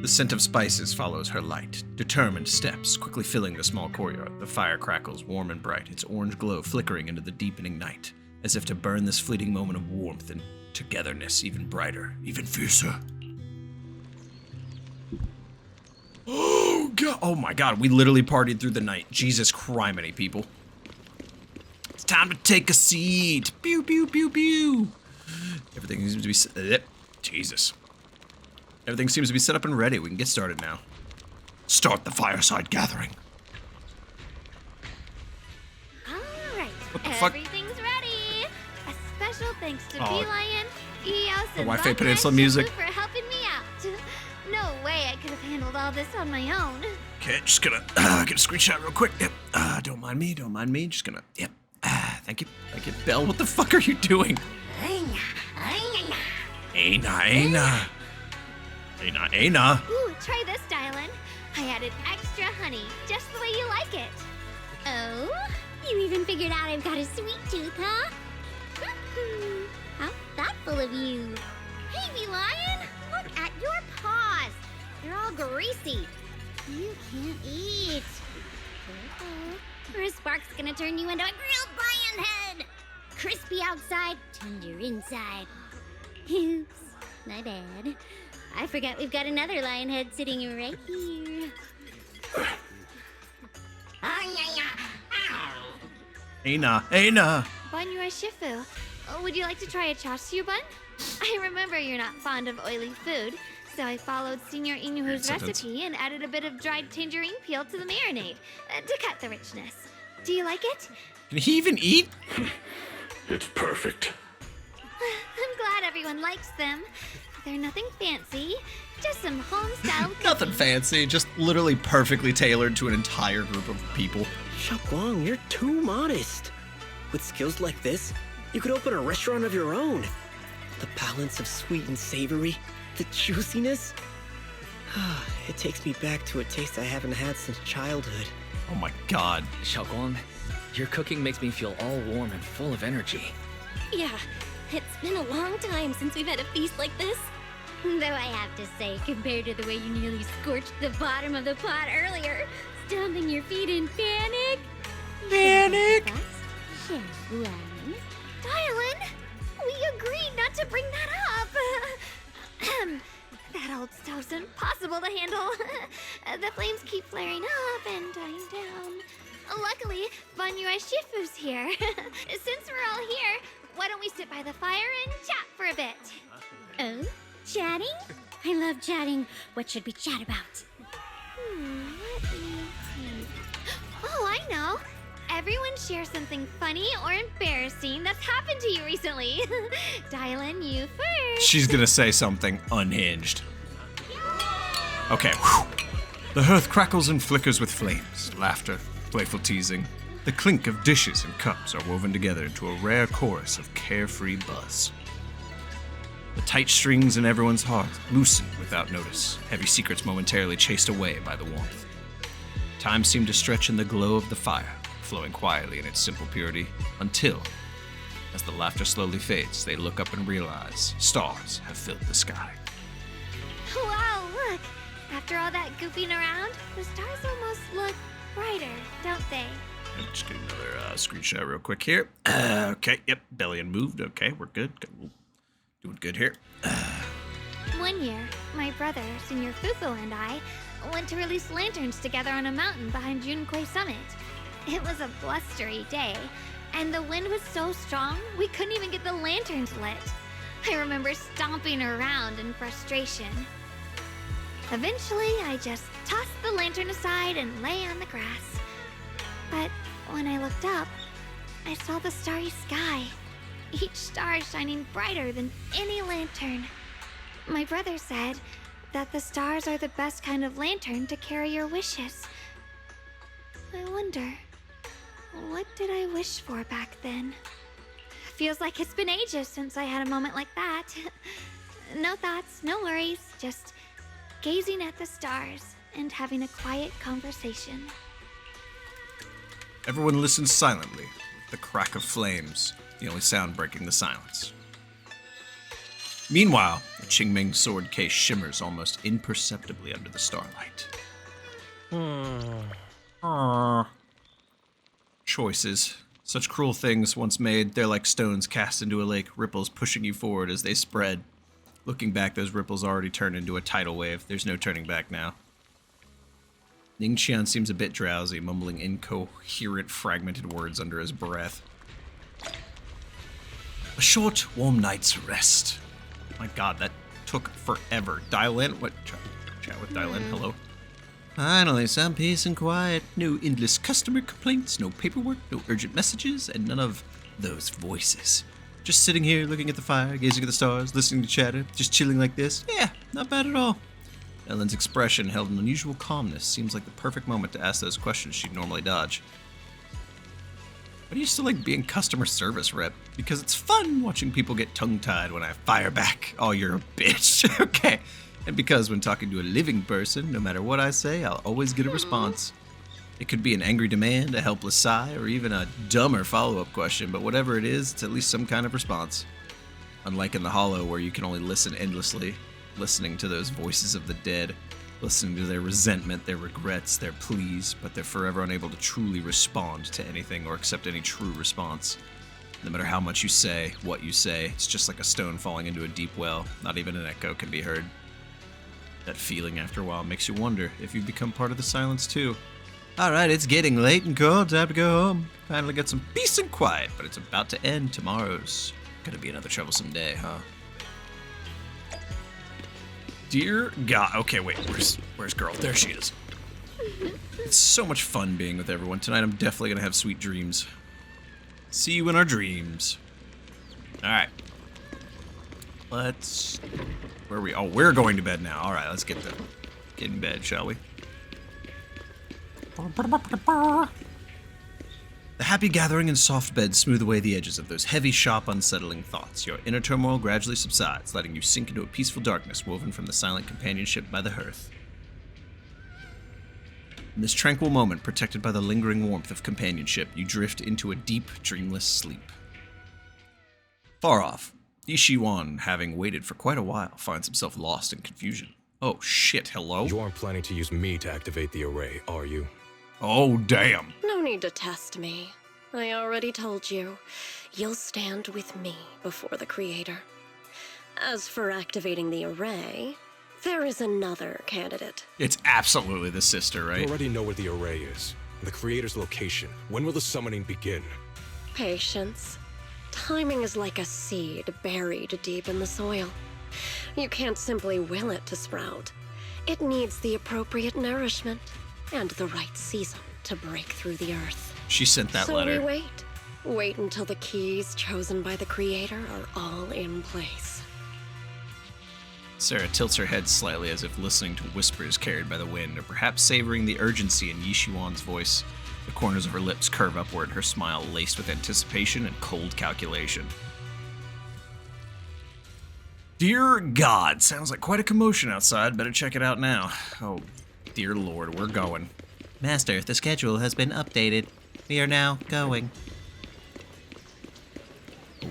The scent of spices follows her light, determined steps, quickly filling the small courtyard. The fire crackles warm and bright, its orange glow flickering into the deepening night, as if to burn this fleeting moment of warmth and togetherness even brighter, even fiercer. Oh, God. Oh, my God. We literally partied through the night. Jesus criminy, people. It's time to take a seat. Pew, pew, pew, pew. Everything seems to be... Jesus. Everything seems to be set up and ready. We can get started now. Start the fireside gathering. All right. What the fuck? Everything's ready. A special thanks to Oh. Lion, Eos, The and Wi-Fi Banyue Peninsula and music. Shifu for helping me out. No way I could have handled all this on my own. Okay, just gonna get a screenshot real quick. Yep. Don't mind me. Just gonna, yep. Thank you. Belle, what the fuck are you doing? Aina. Ooh, try this, Dialyn. I added extra honey, just the way you like it. Oh? You even figured out I've got a sweet tooth, huh? How thoughtful of you. Hey, me lion, look at your paws. They're all greasy. You can't eat. Or a spark's gonna turn you into a grilled lion head. Crispy outside, tender inside. Oops, my bad. I forgot we've got another lion head sitting right here. Aina. Banyue Shifu, would you like to try a chashyu-bun? I remember you're not fond of oily food, so I followed Senior Inuhu's Sentence. recipe and added a bit of dried tangerine peel to the marinade to cut the richness. Do you like it? Can he even eat? It's perfect. I'm glad everyone likes them. They're nothing fancy, just some home-style Nothing fancy, just literally perfectly tailored to an entire group of people. Xiao'guang, you're too modest. With skills like this, you could open a restaurant of your own. The balance of sweet and savory, the juiciness. It takes me back to a taste I haven't had since childhood. Oh my god. Xiao'guang, your cooking makes me feel all warm and full of energy. Yeah, it's been a long time since we've had a feast like this. Though I have to say, compared to the way you nearly scorched the bottom of the pot earlier, stomping your feet in panic. Panic! Shunguang. Dialyn, we agreed not to bring that up. That old stove's impossible to handle. The flames keep flaring up and dying down. Luckily, Banyue Shifu's here. Since we're all here, why don't we sit by the fire and chat for a bit? Oh? Chatting? I love chatting. What should we chat about? Let me think. Oh, I know. Everyone share something funny or embarrassing that's happened to you recently. Dialyn, you first. She's gonna say something unhinged. Okay. Whew. The hearth crackles and flickers with flames, laughter, playful teasing. The clink of dishes and cups are woven together into a rare chorus of carefree buzz. The tight strings in everyone's heart loosen without notice, heavy secrets momentarily chased away by the warmth. Time seemed to stretch in the glow of the fire, flowing quietly in its simple purity, until, as the laughter slowly fades, they look up and realize stars have filled the sky. Wow, look. After all that goofing around, the stars almost look brighter, don't they? Just get another screenshot real quick here. Okay, yep, belly moved. Okay, we're good. Doing good here. One year, my brother, Senior Fufu, and I went to release lanterns together on a mountain behind Junkui Summit. It was a blustery day, and the wind was so strong we couldn't even get the lanterns lit. I remember stomping around in frustration. Eventually, I just tossed the lantern aside and lay on the grass. But when I looked up, I saw the starry sky, each star shining brighter than any lantern. My brother said that the stars are the best kind of lantern to carry your wishes. I wonder, what did I wish for back then? Feels like it's been ages since I had a moment like that. No thoughts, no worries, just gazing at the stars and having a quiet conversation. Everyone listens silently, with the crack of flames, the only sound breaking the silence. Meanwhile, the Qingming sword case shimmers almost imperceptibly under the starlight. Choices. Such cruel things once made, they're like stones cast into a lake, ripples pushing you forward as they spread. Looking back, those ripples already turned into a tidal wave. There's no turning back now. Ningqian seems a bit drowsy, mumbling incoherent, fragmented words under his breath. A short, warm night's rest. My god, that took forever. Dialyn? What? Chat with Dialyn, hello? Finally, some peace and quiet. No endless customer complaints, no paperwork, no urgent messages, and none of those voices. Just sitting here, looking at the fire, gazing at the stars, listening to chatter, just chilling like this. Yeah, not bad at all. Ellen's expression held an unusual calmness. Seems like the perfect moment to ask those questions she'd normally dodge. Why do you still like being customer service rep? Because it's fun watching people get tongue-tied when I fire back. Oh, you're a bitch. Okay. And because when talking to a living person, no matter what I say, I'll always get a response. It could be an angry demand, a helpless sigh, or even a dumber follow-up question, but whatever it is, it's at least some kind of response. Unlike in the Hollow, where you can only listen endlessly, listening to those voices of the dead, listening to their resentment, their regrets, their pleas, but they're forever unable to truly respond to anything or accept any true response. No matter how much you say, what you say, it's just like a stone falling into a deep well. Not even an echo can be heard. That feeling after a while makes you wonder if you've become part of the silence too. Alright, it's getting late and cold, time to go home. Finally got some peace and quiet, but it's about to end. Tomorrow's gonna be another troublesome day, huh? Dear God. Okay, wait, where's girl? There she is. It's so much fun being with everyone. Tonight I'm definitely gonna have sweet dreams. See you in our dreams. Alright. Let's... Where are we? Oh, we're going to bed now. Alright, let's get in bed, shall we? The happy gathering and soft beds smooth away the edges of those heavy, sharp, unsettling thoughts. Your inner turmoil gradually subsides, letting you sink into a peaceful darkness woven from the silent companionship by the hearth. In this tranquil moment, protected by the lingering warmth of companionship, you drift into a deep, dreamless sleep. Far off, Yeshiyuan, having waited for quite a while, finds himself lost in confusion. Oh shit, hello? You aren't planning to use me to activate the array, are you? Oh, damn. No need to test me. I already told you. You'll stand with me before the Creator. As for activating the array, there is another candidate. It's absolutely the sister, right? You already know where the array is. The Creator's location. When will the summoning begin? Patience. Timing is like a seed buried deep in the soil. You can't simply will it to sprout. It needs the appropriate nourishment and the right season to break through the earth. She sent that so letter. We wait. Wait until the keys chosen by the Creator are all in place. Sarah tilts her head slightly as if listening to whispers carried by the wind, or perhaps savoring the urgency in Yeshuan's voice. The corners of her lips curve upward, her smile laced with anticipation and cold calculation. Dear God, sounds like quite a commotion outside. Better check it out now. Oh, dear Lord, we're going. Master, the schedule has been updated. We are now going.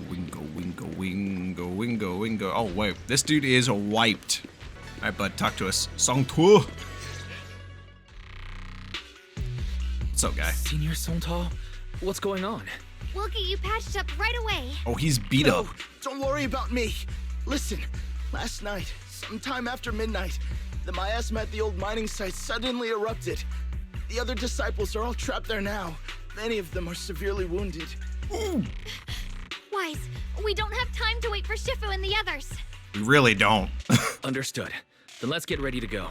Wingo, wingo, wingo, wingo, wingo. Oh, wait. This dude is wiped. All right, bud, talk to us. Song Tuo. What's up, guy? Senior Songtao? What's going on? We'll get you patched up right away. Oh, he's beat up. No, don't worry about me. Listen, last night, sometime after midnight, the miasma at the old mining site suddenly erupted. The other disciples are all trapped there now. Many of them are severely wounded. Ooh. Wise, we don't have time to wait for Shifu and the others. We really don't. Understood. Then let's get ready to go.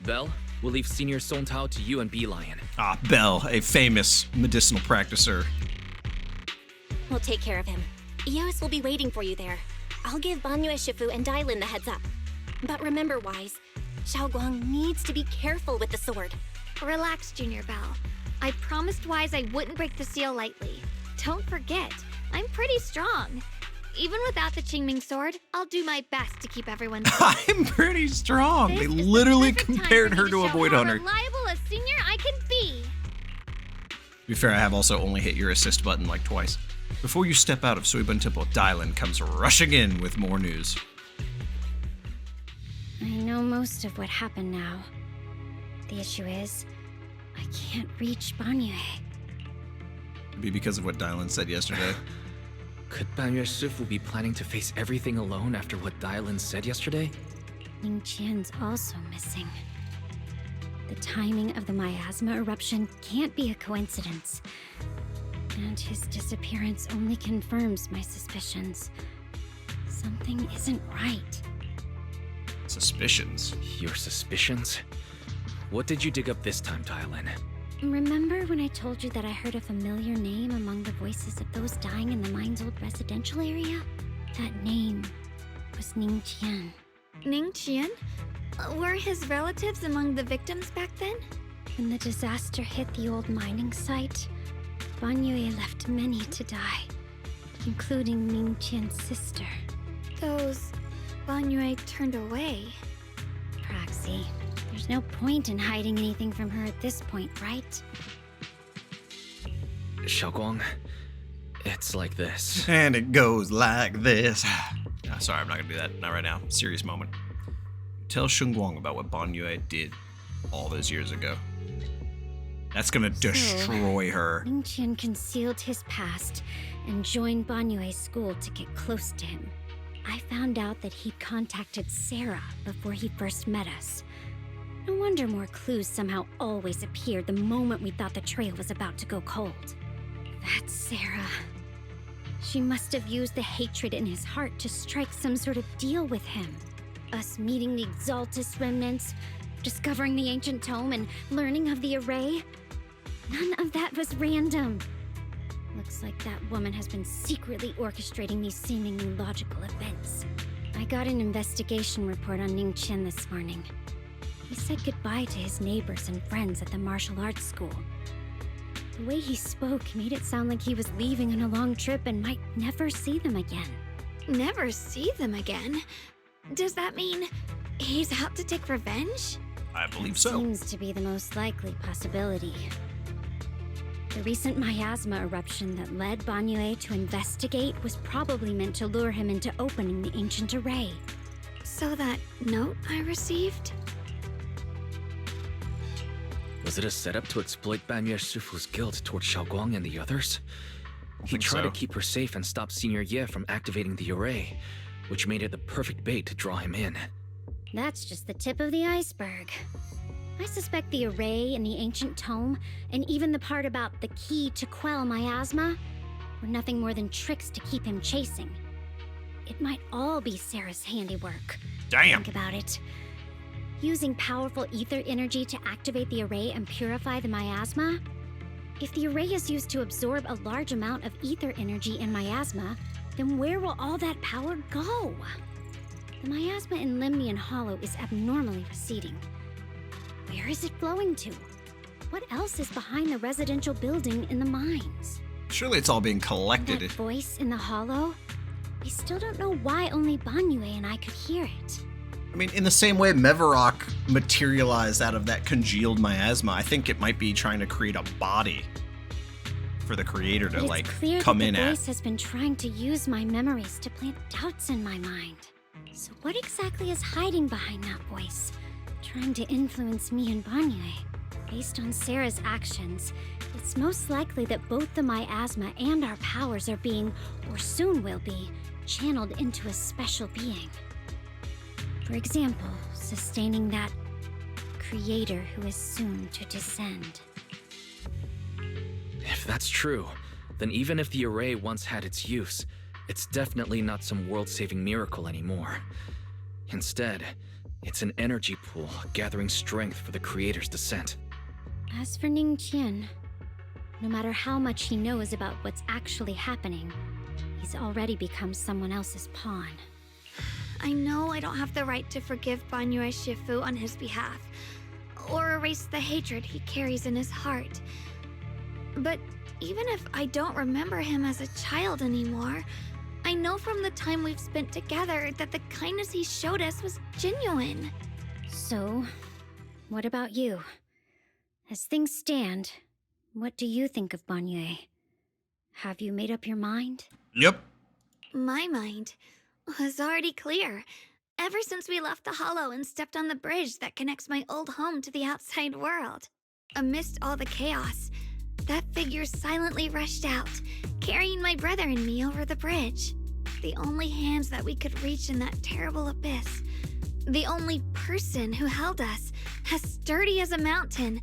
Belle, we'll leave Senior Songtao to you and Lion. Ah, Belle, a famous medicinal practicer. We'll take care of him. Eos will be waiting for you there. I'll give Banyue, Shifu, and Dialyn the heads up. But remember, Wise, Xiao'guang needs to be careful with the sword. Relax, Junior Belle. I promised Wise I wouldn't break the seal lightly. Don't forget, I'm pretty strong. Even without the Qingming sword, I'll do my best to keep everyone safe. I'm pretty strong. This They is the literally perfect time compared for her me to a show void how hunter. reliable a senior I can be. To be fair, I have also only hit your assist button like twice. Before you step out of Suiban Temple, Dialyn comes rushing in with more news. I know most of what happened now. The issue is, I can't reach Banyue. It'd be because of what Dialyn said yesterday. Could Banyue Shifu be planning to face everything alone after what Dialyn said yesterday? Ning Qian's also missing. The timing of the miasma eruption can't be a coincidence. And his disappearance only confirms my suspicions. Something isn't right. Suspicions. Your suspicions? What did you dig up this time, Dialyn? Remember when I told you that I heard a familiar name among the voices of those dying in the mine's old residential area? That name was Ning Qian. Ning Qian? Were his relatives among the victims back then? When the disaster hit the old mining site, Banyue left many to die, including Ning Qian's sister. Those Banyue turned away. Praxi, there's no point in hiding anything from her at this point, right? Xiao'guang, it's like this. And it goes like this. Sorry, I'm not gonna do that. Not right now. Serious moment. Tell Shunguang about what Banyue did all those years ago. That's gonna destroy her. Ning Qian concealed his past and joined Banyue's school to get close to him. I found out that he contacted Sarah before he first met us. No wonder more clues somehow always appeared the moment we thought the trail was about to go cold. That's Sarah. She must have used the hatred in his heart to strike some sort of deal with him. Us meeting the Exaltus remnants, discovering the ancient tome, and learning of the array. None of that was random. Looks like that woman has been secretly orchestrating these seemingly logical events. I got an investigation report on Ning Qian this morning. He said goodbye to his neighbors and friends at the martial arts school. The way he spoke made it sound like he was leaving on a long trip and might never see them again. Never see them again? Does that mean he's out to take revenge? I believe so. Seems to be the most likely possibility. The recent miasma eruption that led Banyue to investigate was probably meant to lure him into opening the ancient array. So that note I received? Was it a setup to exploit Banyue Shifu's guilt towards Xiao'guang and the others? He tried to keep her safe and stop Senior Ye from activating the array, which made it the perfect bait to draw him in. That's just the tip of the iceberg. I suspect the array in the ancient tome, and even the part about the key to quell miasma, were nothing more than tricks to keep him chasing. It might all be Sarah's handiwork. Damn. Think about it. Using powerful ether energy to activate the array and purify the miasma? If the array is used to absorb a large amount of ether energy in miasma, then where will all that power go? The miasma in Limnian Hollow is abnormally receding. Where is it flowing to? What else is behind the residential building in the mines? Surely it's all being collected. That voice in the hollow? I still don't know why only Banyue and I could hear it. I mean, in the same way Mevarok materialized out of that congealed miasma, I think it might be trying to create a body for the creator to, But like, it's clear come that in the at. voice has been trying to use my memories to plant doubts in my mind. So what exactly is hiding behind that voice? Trying to influence me and Banyue? Based on Sarah's actions, it's most likely that both the miasma and our powers are being, or soon will be, channeled into a special being. For example, sustaining that creator who is soon to descend. If that's true, then even if the array once had its use, it's definitely not some world-saving miracle anymore. Instead, it's an energy pool gathering strength for the creator's descent. As for Ningqian, no matter how much he knows about what's actually happening, he's already become someone else's pawn. I know I don't have the right to forgive Banyue Shifu on his behalf, or erase the hatred he carries in his heart. But even if I don't remember him as a child anymore, I know from the time we've spent together that the kindness he showed us was genuine. So, what about you? As things stand, what do you think of Banyue? Have you made up your mind? Yep. My mind was already clear. Ever since we left the Hollow and stepped on the bridge that connects my old home to the outside world. Amidst all the chaos, that figure silently rushed out, carrying my brother and me over the bridge. The only hands that we could reach in that terrible abyss. The only person who held us, as sturdy as a mountain,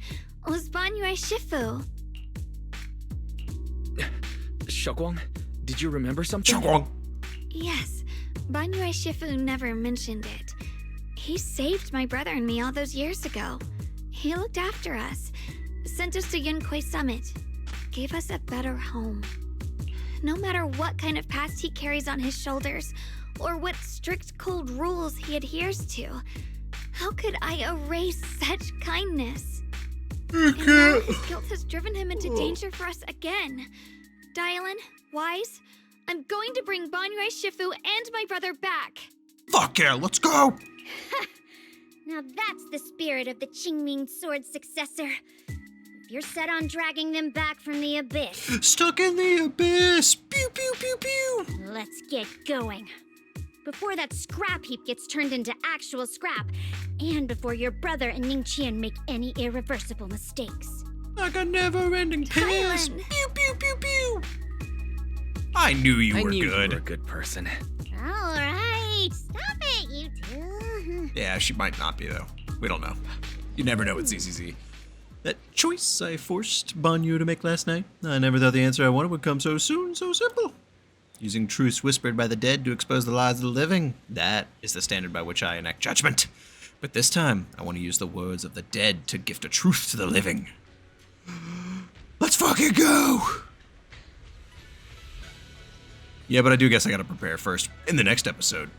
was Banyue Shifu. Xiao'guang, did you remember something? Shunguang. Yes, Banyue Shifu never mentioned it. He saved my brother and me all those years ago. He looked after us, sent us to Yunquei Summit, gave us a better home. No matter what kind of past he carries on his shoulders, or what strict cold rules he adheres to, how could I erase such kindness? And now his guilt has driven him into danger for us again. Dialyn, Wise, I'm going to bring Banyue Shifu and my brother back. Fuck yeah, let's go! Now that's the spirit of the Qingming Sword's successor. If you're set on dragging them back from the abyss. Stuck in the abyss! Pew pew pew pew! Let's get going. Before that scrap heap gets turned into actual scrap, and before your brother and Ningqian make any irreversible mistakes. Like a never-ending piss! Dialyn. Pew pew pew pew! I knew you were You good. were a good person. All right, stop it, you two. Yeah, she might not be, though. We don't know. You never know with ZZZ. That choice I forced Banyue to make last night, I never thought the answer I wanted would come so soon, so simple. Using truths whispered by the dead to expose the lies of the living, that is the standard by which I enact judgment. But this time, I want to use the words of the dead to gift a truth to the living. Let's fucking go! Yeah, but I do guess I gotta prepare first in the next episode.